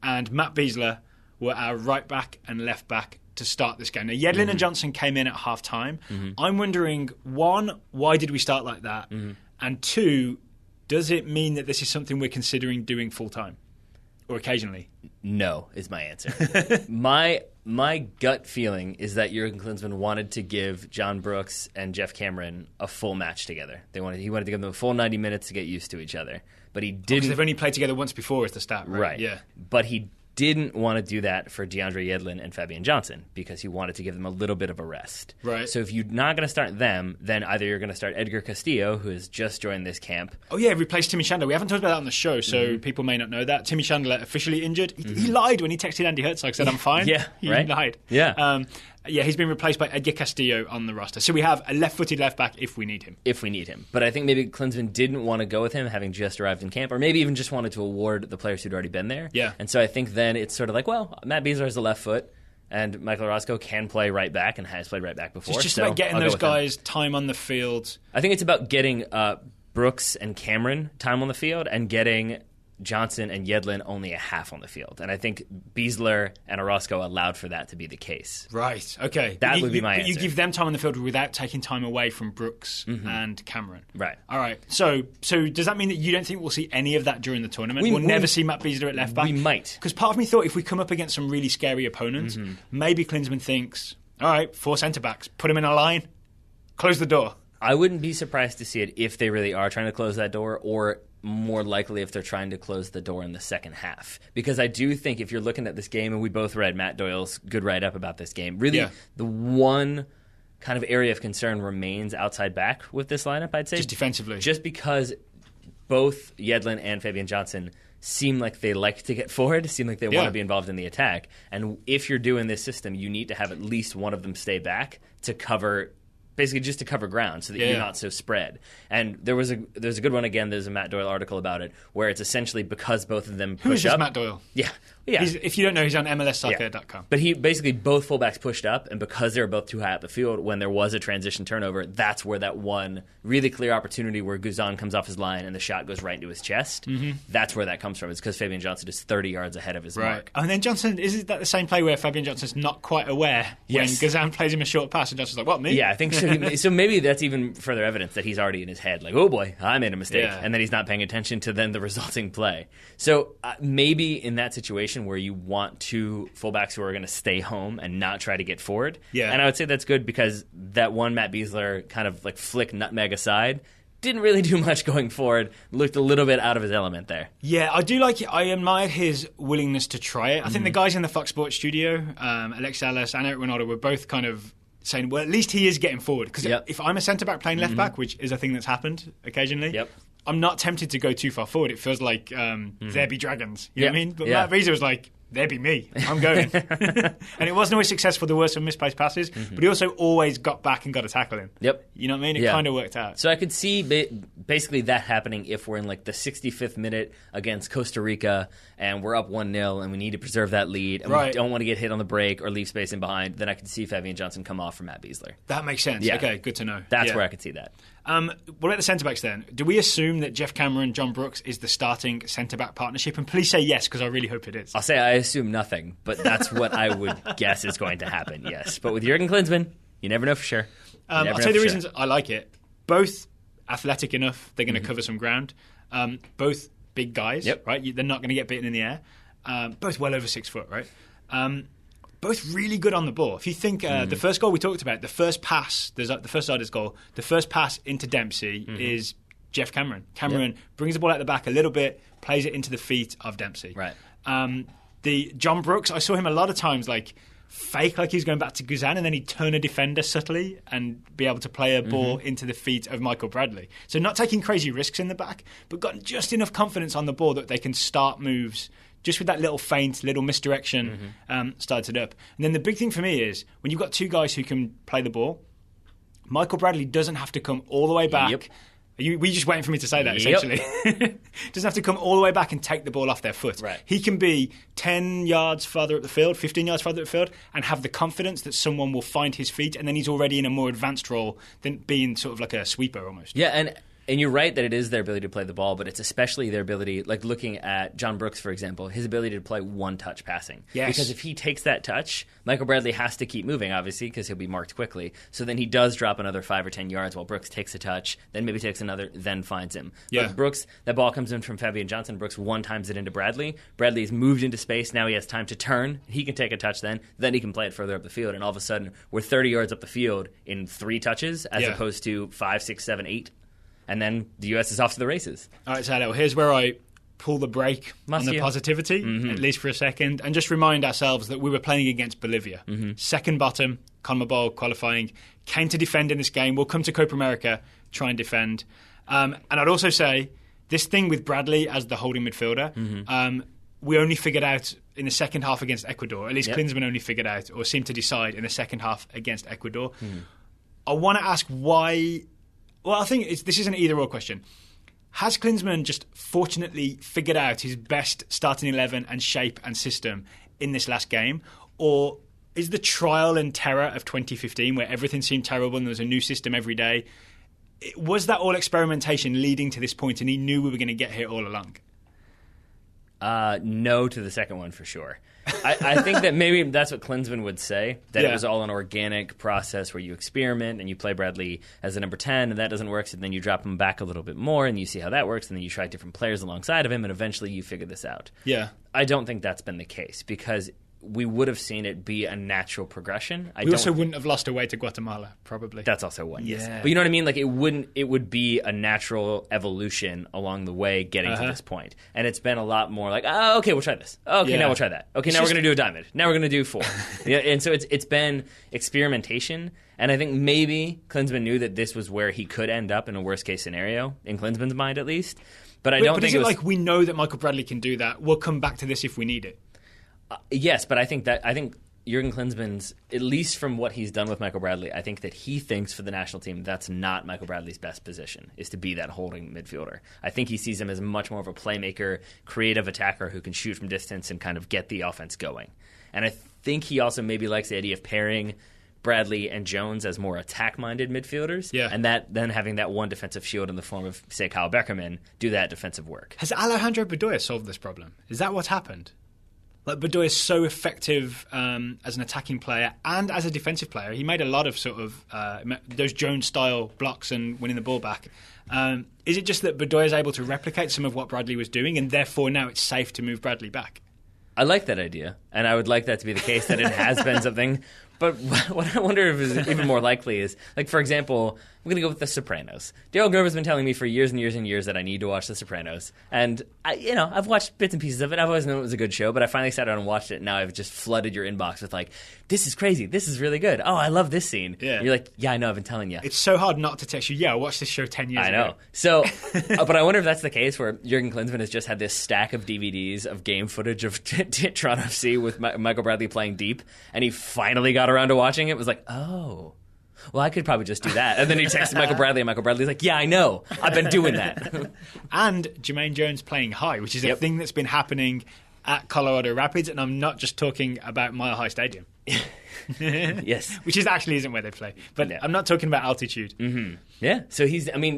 and Matt Beasler were our right-back and left-back to start this game. Now, Yedlin and Johnson came in at half-time. I'm wondering, one, why did we start like that? And two, does it mean that this is something we're considering doing full-time? Or occasionally? No, is my answer. My gut feeling is that Jurgen Klinsmann wanted to give John Brooks and Jeff Cameron a full match together. He wanted to give them a full 90 minutes to get used to each other. But he didn't. Because they've only played together once before as the stat, right? Yeah. But he didn't want to do that for DeAndre Yedlin and Fabian Johnson because he wanted to give them a little bit of a rest. Right. So if you're not going to start them, then either you're going to start Edgar Castillo, who has just joined this camp. Oh, yeah, replaced Timmy Chandler. We haven't talked about that on the show, so people may not know that. Timmy Chandler officially injured. He lied when he texted Andy Herzog, said, I'm fine. He lied. Yeah. He's been replaced by Edgar Castillo on the roster. So we have a left-footed left-back if we need him. But I think maybe Klinsmann didn't want to go with him, having just arrived in camp, or maybe even just wanted to award the players who'd already been there. Yeah. And so I think then it's sort of like, well, Matt Beasler has the left foot, and Michael Orozco can play right back and has played right back before. It's just about getting those guys time on the field. I think it's about getting Brooks and Cameron time on the field and getting Johnson and Yedlin only a half on the field. And I think Beasler and Orozco allowed for that to be the case. Right, okay. That would be my answer. You give them time on the field without taking time away from Brooks and Cameron. Right. All right. So does that mean that you don't think we'll see any of that during the tournament? We'll never see Matt Beasler at left back? We might. Because part of me thought if we come up against some really scary opponents, maybe Klinsmann thinks, all right, 4 centre-backs, put them in a line, close the door. I wouldn't be surprised to see it if they really are trying to close that door, or more likely if they're trying to close the door in the second half. Because I do think if you're looking at this game, and we both read Matt Doyle's good write-up about this game, really the one kind of area of concern remains outside back with this lineup, I'd say. Just defensively. Just because both Yedlin and Fabian Johnson seem like they like to get forward, seem like they want to be involved in the attack. And if you're doing this system, you need to have at least one of them stay back to cover... Basically, just to cover ground so that you're not so spread. And there's a good one, again, there's a Matt Doyle article about it, where it's essentially because both of them push up. Who is this Matt Doyle? Yeah. If you don't know, he's on MLSsoccer.com. But he basically, both fullbacks pushed up, and because they were both too high up the field, when there was a transition turnover, that's where that one really clear opportunity where Guzan comes off his line and the shot goes right into his chest, that's where that comes from. It's because Fabian Johnson is 30 yards ahead of his mark. And then Johnson, is that the same play where Fabian Johnson's not quite aware when Guzan plays him a short pass and Johnson's like, what, me? Yeah, I think so. So maybe that's even further evidence that he's already in his head, like, oh boy, I made a mistake, and then he's not paying attention to then the resulting play. So maybe in that situation where you want two fullbacks who are going to stay home and not try to get forward, and I would say that's good because that one Matt Beasler kind of like flick nutmeg aside didn't really do much going forward, looked a little bit out of his element there. Yeah, I do like it. I admire his willingness to try it. I think the guys in the Fox Sports studio, Alex Ellis and Eric Ronaldo, were both kind of saying, well, at least he is getting forward. Because if I'm a centre-back playing left-back, which is a thing that's happened occasionally, I'm not tempted to go too far forward. It feels like there be dragons. You know what I mean? But Matt Beasler was like, there'd be me. I'm going. And it wasn't always successful. There were some misplaced passes, but he also always got back and got a tackle in. Yep. You know what I mean? It kind of worked out. So I could see basically that happening if we're in like the 65th minute against Costa Rica and we're up 1-0 and we need to preserve that lead and we don't want to get hit on the break or leave space in behind, then I could see Fabian Johnson come off for Matt Beasler. That makes sense. Yeah. Okay, good to know. That's where I could see that. What about the centre-backs then? Do we assume that Jeff Cameron, John Brooks is the starting centre-back partnership? And please say yes, because I really hope it is. I'll say I assume nothing, but that's what I would guess is going to happen, yes. But with Jurgen Klinsmann, you never know for sure. I'll tell you the reasons I like it. Both athletic enough, they're going to cover some ground. Both big guys, right? They're not going to get beaten in the air. Both well over 6 foot, right? Both really good on the ball. If you think the first goal we talked about, the first pass, the first Zardes goal, the first pass into Dempsey is Jeff Cameron. Cameron brings the ball out the back a little bit, plays it into the feet of Dempsey. Right. The John Brooks, I saw him a lot of times like fake like he's going back to Guzan, and then he'd turn a defender subtly and be able to play a ball into the feet of Michael Bradley. So not taking crazy risks in the back, but got just enough confidence on the ball that they can start moves just with that little feint, little misdirection, starts it up. And then the big thing for me is when you've got two guys who can play the ball, Michael Bradley doesn't have to come all the way back. Yep. Were you just waiting for me to say that, essentially? Doesn't have to come all the way back and take the ball off their foot. Right. He can be 10 yards further up the field, 15 yards further up the field, and have the confidence that someone will find his feet, and then he's already in a more advanced role than being sort of like a sweeper almost. Yeah, and you're right that it is their ability to play the ball, but it's especially their ability, like looking at John Brooks, for example, his ability to play one-touch passing. Yes. Because if he takes that touch, Michael Bradley has to keep moving, obviously, because he'll be marked quickly. So then he does drop another 5 or 10 yards while Brooks takes a touch, then maybe takes another, then finds him. Yeah. But Brooks, that ball comes in from Fabian Johnson. Brooks one-times it into Bradley. Bradley's moved into space. Now he has time to turn. He can take a touch then he can play it further up the field. And all of a sudden, we're 30 yards up the field in 3 touches as opposed to 5, 6, 7, 8. And then the U.S. is off to the races. All right, so here's where I pull the brake on the positivity, at least for a second, and just remind ourselves that we were playing against Bolivia. Second bottom, CONMEBOL qualifying, came to defend in this game. We'll come to Copa America, try and defend. And I'd also say, this thing with Bradley as the holding midfielder, we only figured out in the second half against Ecuador. At least Klinsmann only figured out, or seemed to decide, in the second half against Ecuador. I want to ask why... Well, I think this is an either-or question. Has Klinsmann just fortunately figured out his best starting 11 and shape and system in this last game? Or is the trial and terror of 2015, where everything seemed terrible and there was a new system every day, was that all experimentation leading to this point and he knew we were going to get here all along? No to the second one for sure. I think that maybe that's what Klinsmann would say, that it was all an organic process where you experiment and you play Bradley as a number 10 and that doesn't work, so then you drop him back a little bit more and you see how that works and then you try different players alongside of him and eventually you figure this out. Yeah. I don't think that's been the case because we would have seen it be a natural progression. We also wouldn't have lost away to Guatemala, probably. That's also one, yes. But you know what I mean? Like it would be a natural evolution along the way getting to this point. And it's been a lot more like, oh, okay, we'll try this. Oh, okay, now we'll try that. Okay, now we're going to do a diamond. Now we're going to do 4. And so it's been experimentation. And I think maybe Klinsmann knew that this was where he could end up in a worst-case scenario, in Klinsmann's mind at least. But I don't think is it like we know that Michael Bradley can do that? We'll come back to this if we need it. Yes, but I think Jurgen Klinsmann's, at least from what he's done with Michael Bradley, I think that he thinks for the national team that's not Michael Bradley's best position, is to be that holding midfielder. I think he sees him as much more of a playmaker, creative attacker who can shoot from distance and kind of get the offense going. And I think he also maybe likes the idea of pairing Bradley and Jones as more attack-minded midfielders, and that then having that one defensive shield in the form of, say, Kyle Beckerman, do that defensive work. Has Alejandro Bedoya solved this problem? Is that what's happened? Like, Bedoya is so effective as an attacking player and as a defensive player. He made a lot of sort of those Jones-style blocks and winning the ball back. Is it just that Bedoya is able to replicate some of what Bradley was doing, and therefore now it's safe to move Bradley back? I like that idea, and I would like that to be the case, that it has been something. But what I wonder if is even more likely is, like, for example, I'm going to go with The Sopranos. Daryl Grover's been telling me for years and years and years that I need to watch The Sopranos. And, I've watched bits and pieces of it. I've always known it was a good show, but I finally sat down and watched it, and now I've just flooded your inbox with, like, this is crazy. This is really good. Oh, I love this scene. Yeah. You're like, yeah, I know. I've been telling you. It's so hard not to text you, yeah, I watched this show 10 years ago. I know. So, but I wonder if that's the case where Jurgen Klinsmann has just had this stack of DVDs of game footage of Toronto FC with Michael Bradley playing deep, and he finally got around to watching it. It was like, oh, well, I could probably just do that. And then he texted Michael Bradley, and Michael Bradley's like, yeah, I know. I've been doing that. And Jermaine Jones playing high, which is a thing that's been happening at Colorado Rapids, and I'm not just talking about Mile High Stadium. Yes. Which actually isn't where they play. But I'm not talking about altitude. Mm-hmm. Yeah. So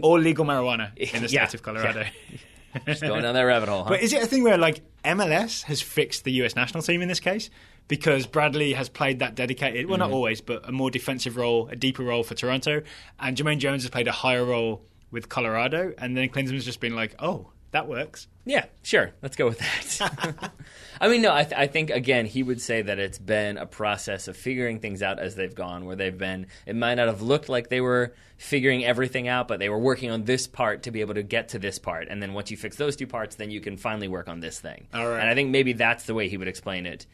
or legal marijuana in the state of Colorado. Yeah. Just going down that rabbit hole, huh? But is it a thing where, like, MLS has fixed the US national team in this case? Because Bradley has played that dedicated, well, not always, but a more defensive role, a deeper role for Toronto. And Jermaine Jones has played a higher role with Colorado. And then Klinsmann's just been like, oh, that works. Yeah, sure. Let's go with that. I mean, no, I think, again, he would say that it's been a process of figuring things out as they've gone, where it might not have looked like they were figuring everything out, but they were working on this part to be able to get to this part. And then once you fix those two parts, then you can finally work on this thing. All right. And I think maybe that's the way he would explain it.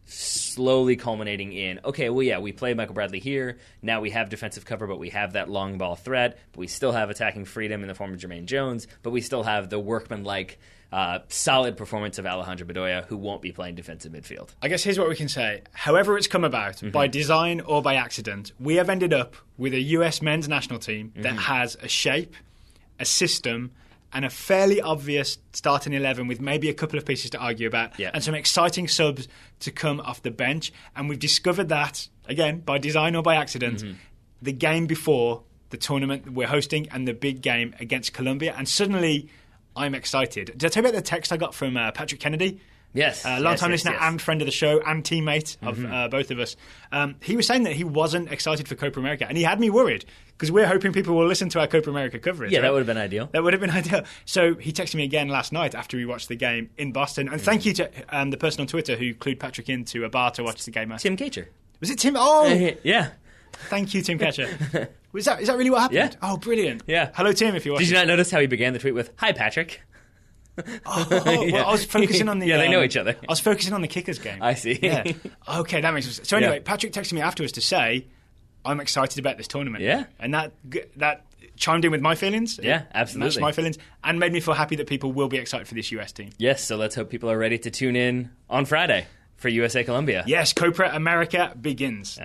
Slowly culminating in, okay, well, yeah, we play Michael Bradley here. Now we have defensive cover, but we have that long ball threat. But we still have attacking freedom in the form of Jermaine Jones. But we still have the workman-like, solid performance of Alejandro Bedoya, who won't be playing defensive midfield. I guess here's what we can say. However it's come about, by design or by accident, we have ended up with a US men's national team that has a shape, a system, and a fairly obvious starting 11 with maybe a couple of pieces to argue about, and some exciting subs to come off the bench. And we've discovered that, again, by design or by accident, the game before the tournament we're hosting and the big game against Colombia. And suddenly, I'm excited. Did I tell you about the text I got from Patrick Kennedy? Yes. Long-time listener and friend of the show and teammate of both of us. He was saying that he wasn't excited for Copa America, and he had me worried because we're hoping people will listen to our Copa America coverage. Yeah, right? that would have been ideal. That would have been ideal. So he texted me again last night after we watched the game in Boston. And thank you to the person on Twitter who clued Patrick into a bar to watch the game. Tim Kacher. Was it Tim? Oh! Yeah. Thank you, Tim Kacher. Is that really what happened? Yeah. Oh, brilliant. Yeah. Hello, Tim, if you're watching. Did you not notice how he began the tweet with, "Hi, Patrick"? Well, I was focusing on the... they know each other. I was focusing on the kickers game. I see. Yeah. Okay, that makes sense. So anyway, Patrick texted me afterwards to say, I'm excited about this tournament. Yeah. And that chimed in with my feelings. Yeah, absolutely. Matched my feelings and made me feel happy that people will be excited for this US team. Yes, so let's hope people are ready to tune in on Friday for USA Colombia. Yes, Copa America begins.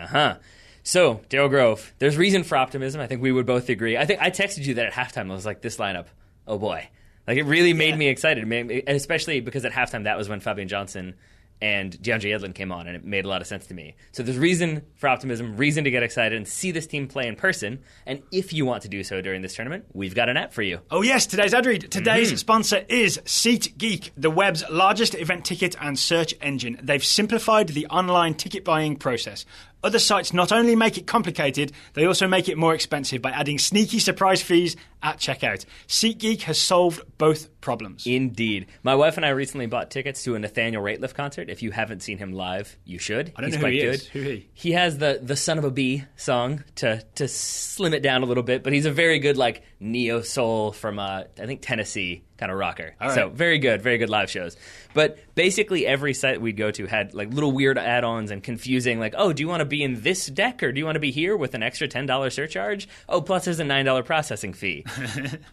So, Daryl Grove, there's reason for optimism. I think we would both agree. I think I texted you that at halftime. I was like, this lineup, oh boy. Like, it really made me excited, especially because at halftime that was when Fabian Johnson and DeAndre Yedlin came on, and it made a lot of sense to me. So there's reason for optimism, reason to get excited and see this team play in person. And if you want to do so during this tournament, we've got an app for you. Oh yes, today's ad read. Today's sponsor is SeatGeek, the web's largest event ticket and search engine. They've simplified the online ticket buying process. Other sites not only make it complicated, they also make it more expensive by adding sneaky surprise fees at checkout. SeatGeek has solved both problems. Indeed. My wife and I recently bought tickets to a Nathaniel Rateliff concert. If you haven't seen him live, you should. I don't know who he is. Who he? He has the Son of a Bee song to slim it down a little bit, but he's a very good like neo-soul from, I think, Tennessee kind of rocker. All right. So very good live shows. But basically every site we'd go to had like little weird add-ons and confusing like, oh, do you want to be in this deck or do you want to be here with an extra $10 surcharge? Oh, plus there's a $9 processing fee.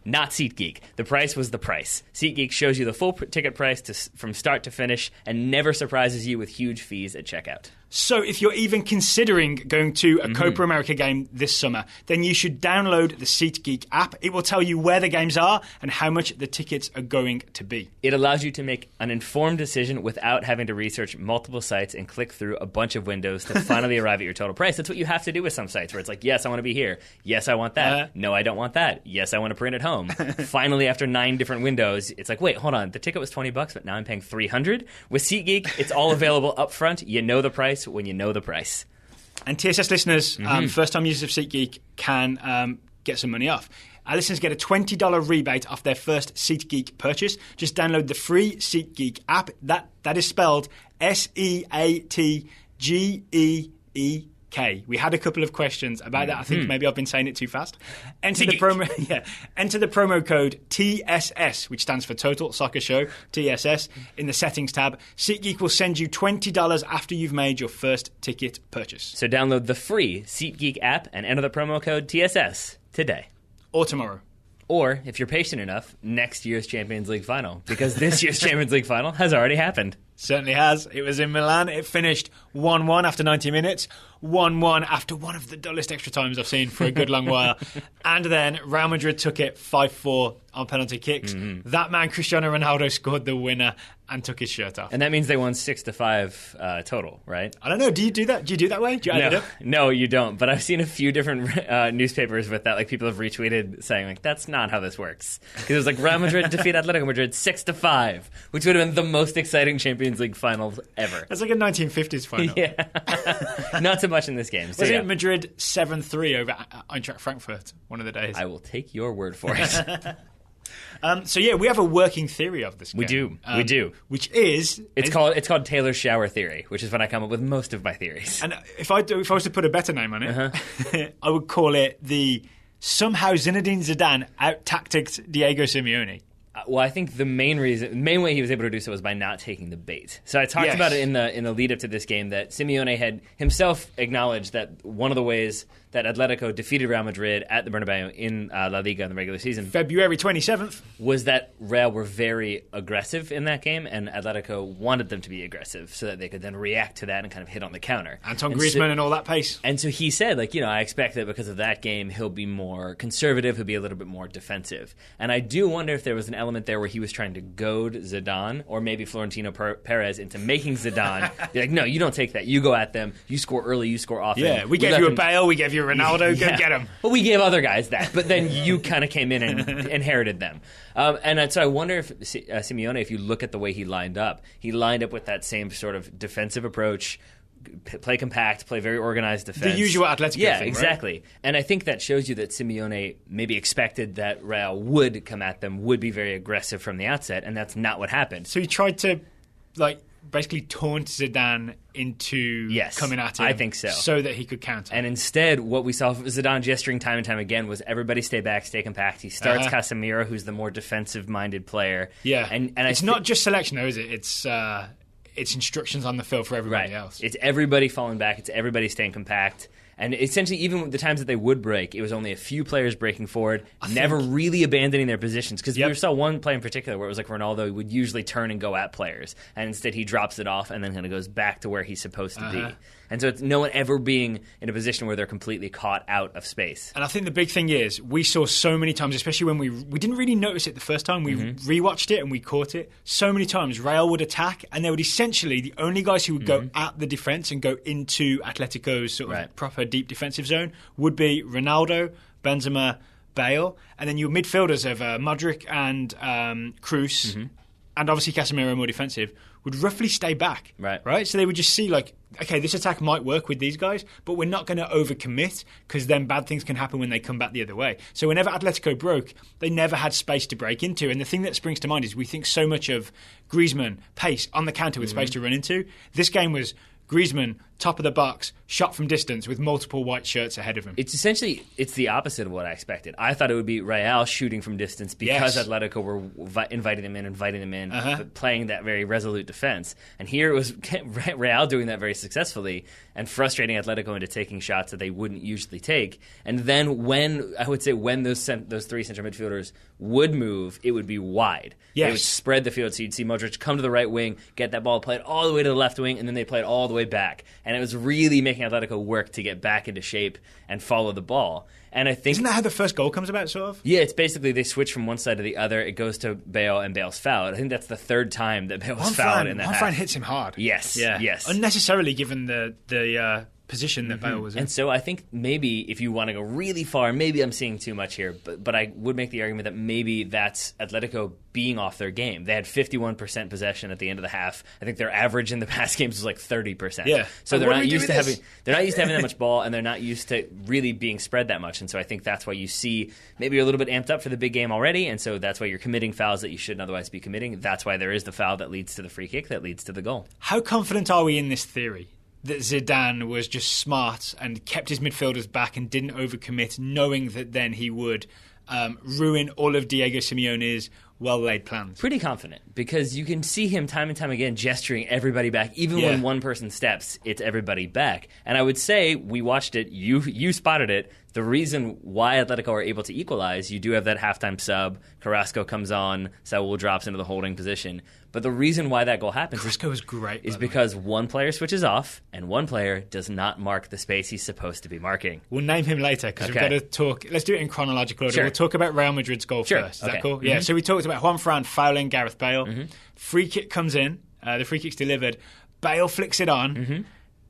Not SeatGeek. The price was the price. SeatGeek shows you the full ticket price from start to finish and never surprises you with huge fees at checkout. So if you're even considering going to a Copa America game this summer, then you should download the SeatGeek app. It will tell you where the games are and how much the tickets are going to be. It allows you to make an informed decision without having to research multiple sites and click through a bunch of windows to finally arrive at your total price. That's what you have to do with some sites where it's like, yes, I want to be here. Yes, I want that. No, I don't want that. Yes, I want to print at home. Finally, after 9 different windows, it's like, wait, hold on. The ticket was $20, but now I'm paying $300. With SeatGeek, it's all available up front. You know the price when you know the price. And TSS listeners, first-time users of SeatGeek can get some money off. Our listeners get a $20 rebate off their first SeatGeek purchase. Just download the free SeatGeek app. That is spelled SeatGeek. K. We had a couple of questions about that. I think maybe I've been saying it too fast. Enter the promo code TSS, which stands for Total Soccer Show, TSS, in the settings tab. SeatGeek will send you $20 after you've made your first ticket purchase. So download the free SeatGeek app and enter the promo code TSS today. Or tomorrow. Or, if you're patient enough, next year's Champions League final. Because this year's Champions League final has already happened. Certainly has. It was in Milan. It finished 1-1 after 90 minutes. 1-1 after one of the dullest extra times I've seen for a good long while. And then Real Madrid took it 5-4 on penalty kicks. That man, Cristiano Ronaldo, scored the winner and took his shirt off. And that means they won 6-5 total, right? I don't know. Do you do that? Do you do it that way? Do you add it up? No, you don't. But I've seen a few different newspapers with that. Like, people have retweeted saying, like, that's not how this works. Because it was like Real Madrid defeat Atletico Madrid 6-5, which would have been the most exciting Champions League final ever. That's like a 1950s final. Yeah. Not so much in this game. So, was it Madrid 7-3 over Eintracht Frankfurt one of the days? I will take your word for it. We have a working theory of this game. We do. Which is... It's called Taylor's shower theory, which is when I come up with most of my theories. And if I was to put a better name on it, I would call it the somehow Zinedine Zidane out-tacticked Diego Simeone. Well, I think the main way he was able to do so was by not taking the bait. So I talked about it in the lead up to this game that Simeone had himself acknowledged that one of the ways that Atletico defeated Real Madrid at the Bernabeu in La Liga in the regular season, February 27th, was that Real were very aggressive in that game, and Atletico wanted them to be aggressive so that they could then react to that and kind of hit on the counter. Antoine Griezmann and all that pace. And so he said, I expect that because of that game, he'll be more conservative, he'll be a little bit more defensive. And I do wonder if there was an element there where he was trying to goad Zidane or maybe Florentino Perez into making Zidane be like, no, you don't take that. You go at them. You score early. You score often. Yeah, we gave you a Bale. We gave you a Ronaldo. Go get him. But we gave other guys that. But then you kind of came in and inherited them. And so I wonder if Simeone, if you look at the way he lined up with that same sort of defensive approach, play compact, play very organized defense. The usual Atletico thing, Yeah, exactly. Right? And I think that shows you that Simeone maybe expected that Real would come at them, would be very aggressive from the outset, and that's not what happened. So he tried to, basically taunt Zidane into coming at him. I think so that he could counter. And instead, what we saw Zidane gesturing time and time again was everybody stay back, stay compact. He starts Casemiro, who's the more defensive-minded player. Yeah. And it's not just selection, though, is it? It's instructions on the field for everybody else. It's everybody falling back. It's everybody staying compact. And essentially, even the times that they would break, it was only a few players breaking forward, never really abandoning their positions. Because we saw one play in particular where it was like Ronaldo would usually turn and go at players. And instead, he drops it off and then kind of goes back to where he's supposed to be. And so it's no one ever being in a position where they're completely caught out of space. And I think the big thing is we saw so many times, especially when we didn't really notice it the first time. We rewatched it and we caught it. So many times Real would attack and they would essentially, the only guys who would go at the defence and go into Atletico's sort of proper deep defensive zone would be Ronaldo, Benzema, Bale, and then your midfielders of Modric and Kroos, and obviously Casemiro more defensive, would roughly stay back. Right? So they would just see okay, this attack might work with these guys, but we're not going to overcommit because then bad things can happen when they come back the other way. So whenever Atletico broke, they never had space to break into. And the thing that springs to mind is we think so much of Griezmann, pace, on the counter with space to run into. This game was Griezmann, top of the box, shot from distance with multiple white shirts ahead of him. It's the opposite of what I expected. I thought it would be Real shooting from distance because Atletico were inviting them in, playing that very resolute defense. And here it was Real doing that very successfully and frustrating Atletico into taking shots that they wouldn't usually take. And then when those three central midfielders would move, it would be wide. They would spread the field, so you'd see Modric come to the right wing, get that ball, play it all the way to the left wing, and then they play it all the way back. And it was really making Atletico work to get back into shape and follow the ball. And I think isn't that how the first goal comes about, sort of? Yeah, it's basically they switch from one side to the other. It goes to Bale, and Bale's fouled. I think that's the third time that Bale was fouled in that half. One hits him hard. Yes. Unnecessarily, given the position that Bale was in. And so I think maybe if you want to go really far, maybe I'm seeing too much here, but I would make the argument that maybe that's Atletico being off their game. They had 51% possession at the end of the half. I think their average in the past games was like 30%. Yeah. So they're not used to having that much ball, and they're not used to really being spread that much. And so I think that's why you see maybe you're a little bit amped up for the big game already, and so that's why you're committing fouls that you shouldn't otherwise be committing. That's why there is the foul that leads to the free kick that leads to the goal. How confident are we in this theory? that Zidane was just smart and kept his midfielders back and didn't overcommit, knowing that then he would ruin all of Diego Simeone's well-laid plans? Pretty confident, because you can see him time and time again gesturing everybody back. Even when one person steps, it's everybody back. And I would say, we watched it, you spotted it, the reason why Atletico are able to equalize, you do have that halftime sub, Carrasco comes on, Saul drops into the holding position. But the reason why that goal happens Carrasco is great, is because one player switches off and one player does not mark the space he's supposed to be marking. We'll name him later because we've got to talk. Let's do it in chronological order. Sure. We'll talk about Real Madrid's goal first. Is that cool? Yeah, so we talked about Juan Fran fouling Gareth Bale. Free kick comes in. The free kick's delivered. Bale flicks it on.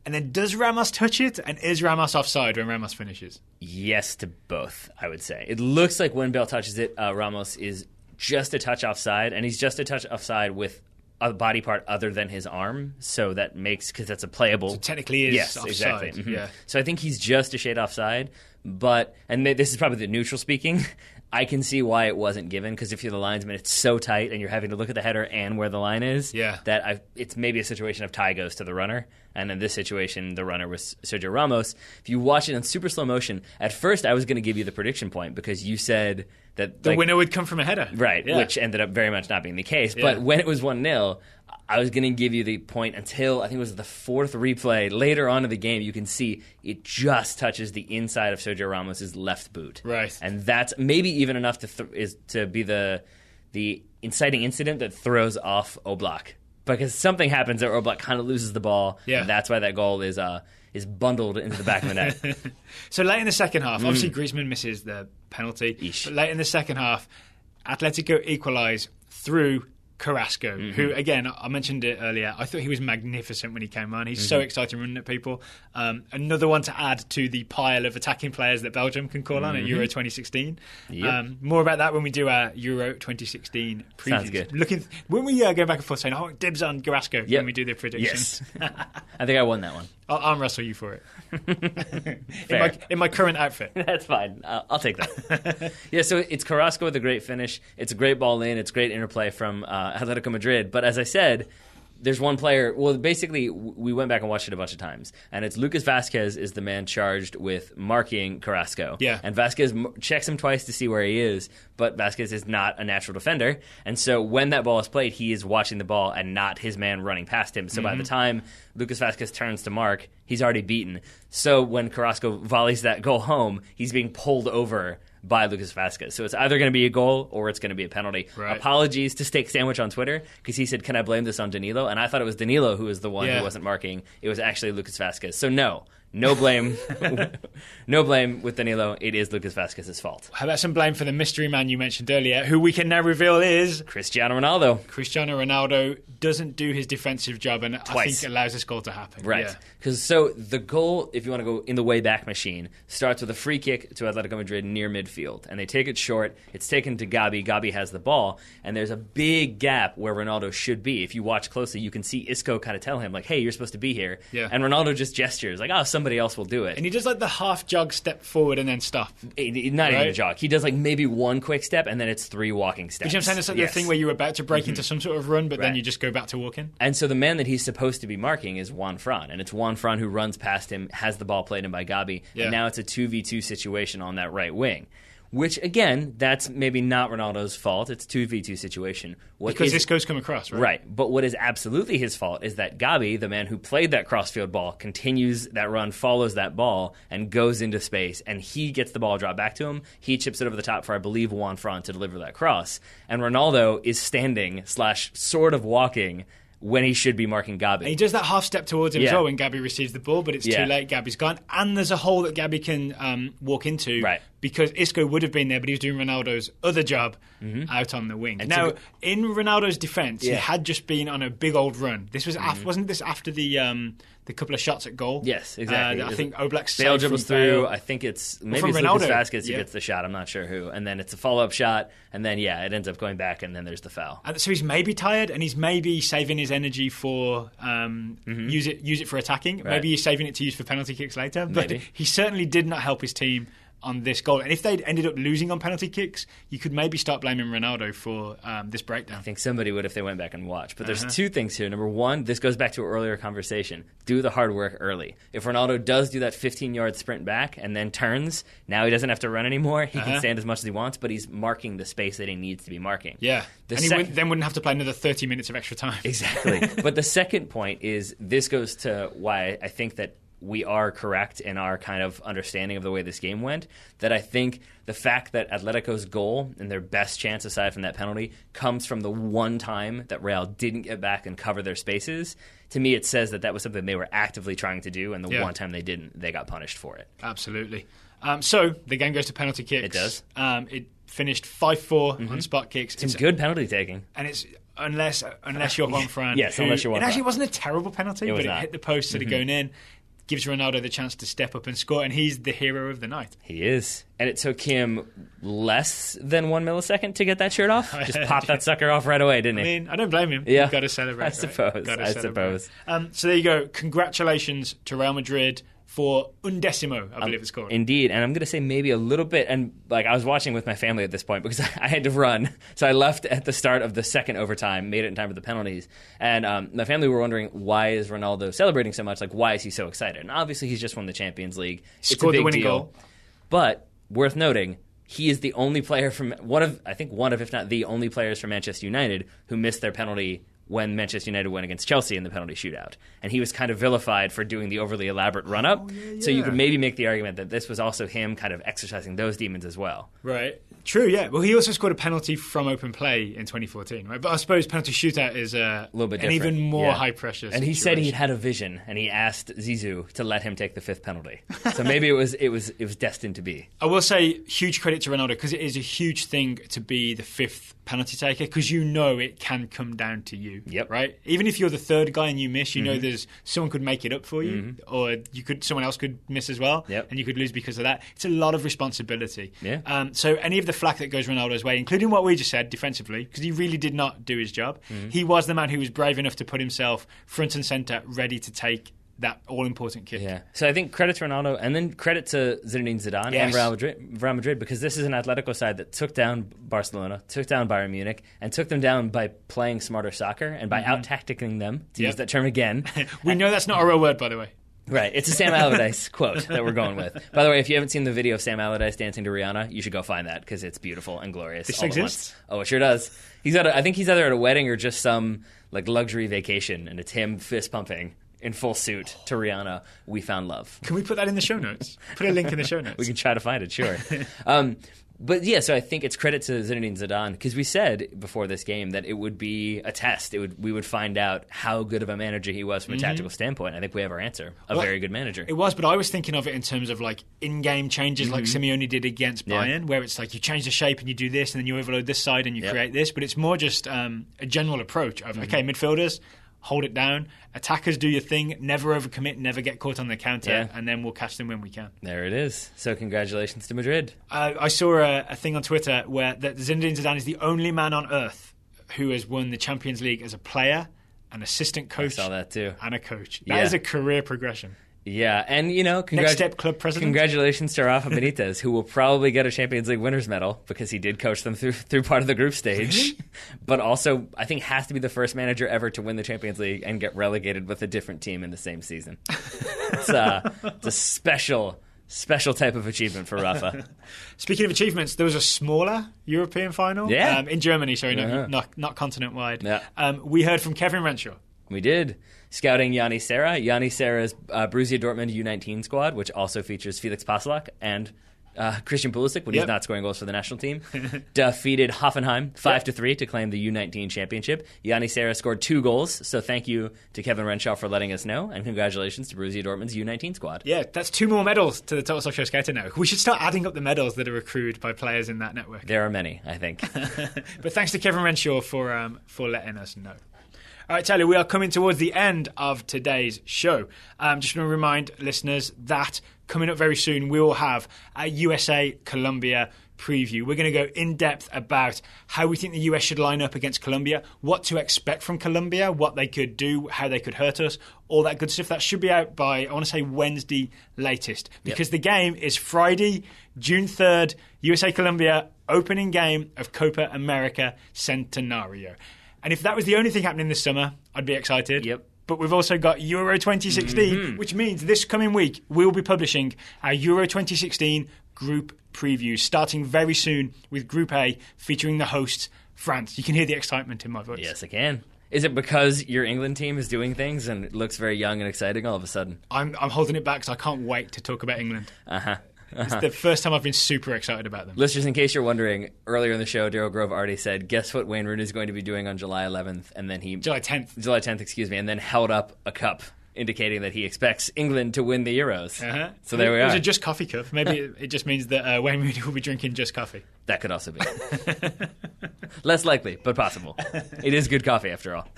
And then does Ramos touch it? And is Ramos offside when Ramos finishes? Yes to both, I would say. It looks like when Bale touches it, Ramos is just a touch offside, and he's just a touch offside with a body part other than his arm, so that makes, because that's a playable. So technically is offside. Exactly. Yeah. So I think he's just a shade offside, but, and this is probably the neutral speaking, I can see why it wasn't given, because if you're the linesman, it's so tight and you're having to look at the header and where the line is, that it's maybe a situation of tie goes to the runner. And in this situation, the runner was Sergio Ramos. If you watch it in super slow motion, at first I was going to give you the prediction point because you said that the winner would come from a header. Right, which ended up very much not being the case. But when it was 1-0, I was going to give you the point until I think it was the fourth replay. Later on in the game, you can see it just touches the inside of Sergio Ramos' left boot. Right. And that's maybe even enough to be the inciting incident that throws off Oblak. Because something happens that Oblak kind of loses the ball, and that's why that goal is bundled into the back of the net. So late in the second half, obviously Griezmann misses the penalty. But late in the second half, Atletico equalise through Carrasco, who, again, I mentioned it earlier, I thought he was magnificent when he came on. He's so exciting running at people. Another one to add to the pile of attacking players that Belgium can call on at Euro 2016. More about that when we do our Euro 2016 previews. Sounds good. When we go back and forth saying, oh, dibs on Carrasco when we do the predictions. Yes. I think I won that one. I'll arm wrestle you for it. in my current outfit. That's fine. I'll take that. So it's Carrasco with a great finish. It's a great ball in. It's great interplay from Atletico Madrid. But as I said, there's one player. Well, basically, we went back and watched it a bunch of times, and it's Lucas Vazquez is the man charged with marking Carrasco. Yeah. And Vazquez checks him twice to see where he is, but Vazquez is not a natural defender, and so when that ball is played, he is watching the ball and not his man running past him. So by the time Lucas Vazquez turns to mark, he's already beaten. So when Carrasco volleys that goal home, he's being pulled over by Lucas Vazquez. So it's either going to be a goal or it's going to be a penalty. Right. Apologies to Steak Sandwich on Twitter, because he said, can I blame this on Danilo? And I thought it was Danilo who was the one who wasn't marking. It was actually Lucas Vazquez. So no blame. No blame with Danilo. It is Lucas Vazquez's fault. How about some blame for the mystery man you mentioned earlier, who we can now reveal is Cristiano Ronaldo. Cristiano Ronaldo doesn't do his defensive job, and twice. I think allows this goal to happen. Right. Because so the goal, if you want to go in the way back machine, starts with a free kick to Atletico Madrid near midfield. And they take it short. It's taken to Gabi. Gabi has the ball. And there's a big gap where Ronaldo should be. If you watch closely, you can see Isco kind of tell him, like, hey, you're supposed to be here. Yeah. And Ronaldo just gestures, like, oh, somebody else will do it. And he does like the half jog step forward and then stop. Not even a jog. He does like maybe one quick step and then it's 3 walking steps. You know what I'm saying? It's like the thing where you're about to break into some sort of run, but then you just go back to walking. And so the man that he's supposed to be marking is Juan Fran. And it's Juan Fran who runs past him, has the ball played in by Gabi. And now it's a 2v2 situation on that right wing. Which, again, that's maybe not Ronaldo's fault. It's a 2v2 situation. Because Isco's come across, right? Right. But what is absolutely his fault is that Gabi, the man who played that crossfield ball, continues that run, follows that ball, and goes into space. And he gets the ball dropped back to him. He chips it over the top for, I believe, Juan Fran to deliver that cross. And Ronaldo is standing / sort of walking when he should be marking Gabi. And he does that half step towards him as well when Gabi receives the ball, but it's too late. Gabi's gone. And there's a hole that Gabi can walk into because Isco would have been there, but he was doing Ronaldo's other job out on the wing. And now, in Ronaldo's defence, he had just been on a big old run. This was wasn't this after the couple of shots at goal? Yes, exactly. I think Oblak's Bale dribbles through. I think it's maybe it's Lucas Vazquez who gets the shot. I'm not sure who. And then it's a follow-up shot, and then, it ends up going back, and then there's the foul. And so he's maybe tired, and he's maybe saving his energy for use it for attacking. Right. Maybe he's saving it to use for penalty kicks later. But he certainly did not help his team on this goal. And if they'd ended up losing on penalty kicks, you could maybe start blaming Ronaldo for this breakdown. I think somebody would if they went back and watched. But there's two things here. Number one, this goes back to an earlier conversation. Do the hard work early. If Ronaldo does do that 15-yard sprint back and then turns, now he doesn't have to run anymore. He can stand as much as he wants, but he's marking the space that he needs to be marking. Yeah. And he then wouldn't have to play another 30 minutes of extra time. Exactly. But the second point is this goes to why I think that we are correct in our kind of understanding of the way this game went, that I think the fact that Atletico's goal and their best chance aside from that penalty comes from the one time that Real didn't get back and cover their spaces. To me, it says that that was something they were actively trying to do, and the one time they didn't, they got punished for it. Absolutely. So the game goes to penalty kicks. It does. It finished 5-4 on spot kicks. It's good penalty taking. And it's unless you're Juan Fran. Yes, unless you're Juan Fran. It actually wasn't a terrible penalty, but it hit the post, sort of going in. Gives Ronaldo the chance to step up and score, and he's the hero of the night. He is. And it took him less than 1 millisecond to get that shirt off. Just popped that sucker off right away, didn't he? I mean, I don't blame him. Yeah. You've got to celebrate. I suppose. So there you go. Congratulations to Real Madrid for undecimo, I believe it's called. Indeed. And I'm going to say maybe a little bit, and like I was watching with my family at this point because I had to run. So I left at the start of the second overtime, made it in time for the penalties. And my family were wondering, why is Ronaldo celebrating so much? Like, why is he so excited? And obviously he's just won the Champions League. Scored it's a big the winning deal. goal. But worth noting, he is the only player from one of, if not the only players from Manchester United who missed their penalty when Manchester United went against Chelsea in the penalty shootout. And he was kind of vilified for doing the overly elaborate run-up. So you could maybe make the argument that this was also him kind of exercising those demons as well. Right. True, yeah. Well, he also scored a penalty from open play in 2014, right? But I suppose penalty shootout is a little bit an different. even more high-pressure situation. And he said he'd had a vision, and he asked Zizou to let him take the fifth penalty. So maybe it was destined to be. I will say huge credit to Ronaldo, because it is a huge thing to be the fifth penalty taker, because you know it can come down to you. Yep. Right? Even if you're the third guy and you miss, you know there's someone could make it up for you, or someone else could miss as well, and you could lose because of that. It's a lot of responsibility. Yeah. So any of the flack that goes Ronaldo's way, including what we just said defensively, because he really did not do his job. He was the man who was brave enough to put himself front and centre, ready to take that all-important kick. Yeah. So I think credit to Ronaldo, and then credit to Zinedine Zidane and Real Madrid, because this is an Atletico side that took down Barcelona, took down Bayern Munich, and took them down by playing smarter soccer and by out-tacticing them, to use that term again. We know that's not a real word, by the way. Right. It's a Sam Allardyce quote that we're going with. By the way, if you haven't seen the video of Sam Allardyce dancing to Rihanna, you should go find that, because it's beautiful and glorious. This exists? Oh, it sure does. I think he's either at a wedding or just some like luxury vacation, and it's him fist pumping in full suit to Rihanna, "We Found Love." Can we put that in the show notes? Put a link in the show notes. We can try to find it, sure. But yeah, so I think it's credit to Zinedine Zidane, because we said before this game that it would be a test. We would find out how good of a manager he was from a tactical standpoint. I think we have our answer. Very good manager. It was, but I was thinking of it in terms of like in-game changes like Simeone did against Bayern, where it's like you change the shape and you do this and then you overload this side and you create this. But it's more just a general approach of, okay, midfielders, hold it down. Attackers, do your thing. Never overcommit. Never get caught on the counter. And then we'll catch them when we can. There it is. So congratulations to Madrid. I saw a thing on Twitter where that Zinedine Zidane is the only man on earth who has won the Champions League as a player, an assistant coach, I saw that too, and a coach. That is a career progression. Yeah, and next step, club president. Congratulations to Rafa Benitez, who will probably get a Champions League winners medal because he did coach them through part of the group stage. Really? But also, I think has to be the first manager ever to win the Champions League and get relegated with a different team in the same season. It's a special type of achievement for Rafa. Speaking of achievements, there was a smaller European final in Germany. Sorry, not continent wide. Yeah. We heard from Kevin Renshaw. We did. Scouting Yanni Serra. Yanni Serra's Borussia Dortmund U19 squad, which also features Felix Passlack and Christian Pulisic, when he's not scoring goals for the national team, defeated Hoffenheim 5-3 to claim the U19 championship. Yanni Serra scored 2 goals, so thank you to Kevin Renshaw for letting us know, and congratulations to Borussia Dortmund's U19 squad. Yeah, that's 2 more medals to the Total Soccer Show Scouting Network. We should start adding up the medals that are accrued by players in that network. There are many, I think. But thanks to Kevin Renshaw for letting us know. All right, Taylor, we are coming towards the end of today's show. Just want to remind listeners that coming up very soon, we will have a USA-Colombia preview. We're going to go in depth about how we think the US should line up against Colombia, what to expect from Colombia, what they could do, how they could hurt us, all that good stuff. That should be out by, I want to say, Wednesday latest, because the game is Friday, June 3rd, USA-Colombia, opening game of Copa America Centenario. And if that was the only thing happening this summer, I'd be excited. Yep. But we've also got Euro 2016, which means this coming week we'll be publishing our Euro 2016 group previews, starting very soon with Group A, featuring the hosts, France. You can hear the excitement in my voice. Yes, I can. Is it because your England team is doing things and it looks very young and exciting all of a sudden? I'm holding it back because I can't wait to talk about England. It's the first time I've been super excited about them. Listeners, in case you're wondering, earlier in the show, Daryl Grove already said, guess what Wayne Rooney is going to be doing on July 11th? And then July 10th. July 10th, excuse me, and then held up a cup, indicating that he expects England to win the Euros. So there we are. It was a Just Coffee cup. Maybe it just means that Wayne Rooney will be drinking Just Coffee. That could also be. Less likely, but possible. It is good coffee, after all.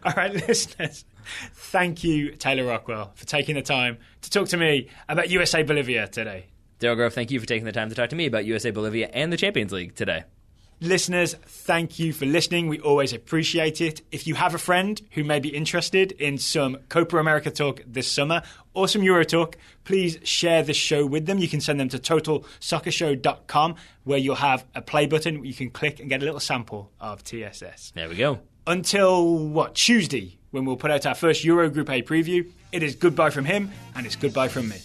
All right, listeners, thank you, Taylor Rockwell, for taking the time to talk to me about USA Bolivia today. Daryl Grove, thank you for taking the time to talk to me about USA Bolivia and the Champions League today. Listeners, thank you for listening. We always appreciate it. If you have a friend who may be interested in some Copa America talk this summer or some Euro talk, please share the show with them. You can send them to totalsoccershow.com, where you'll have a play button where you can click and get a little sample of TSS. There we go. Until, Tuesday, when we'll put out our first Euro Group A preview, it is goodbye from him and it's goodbye from me.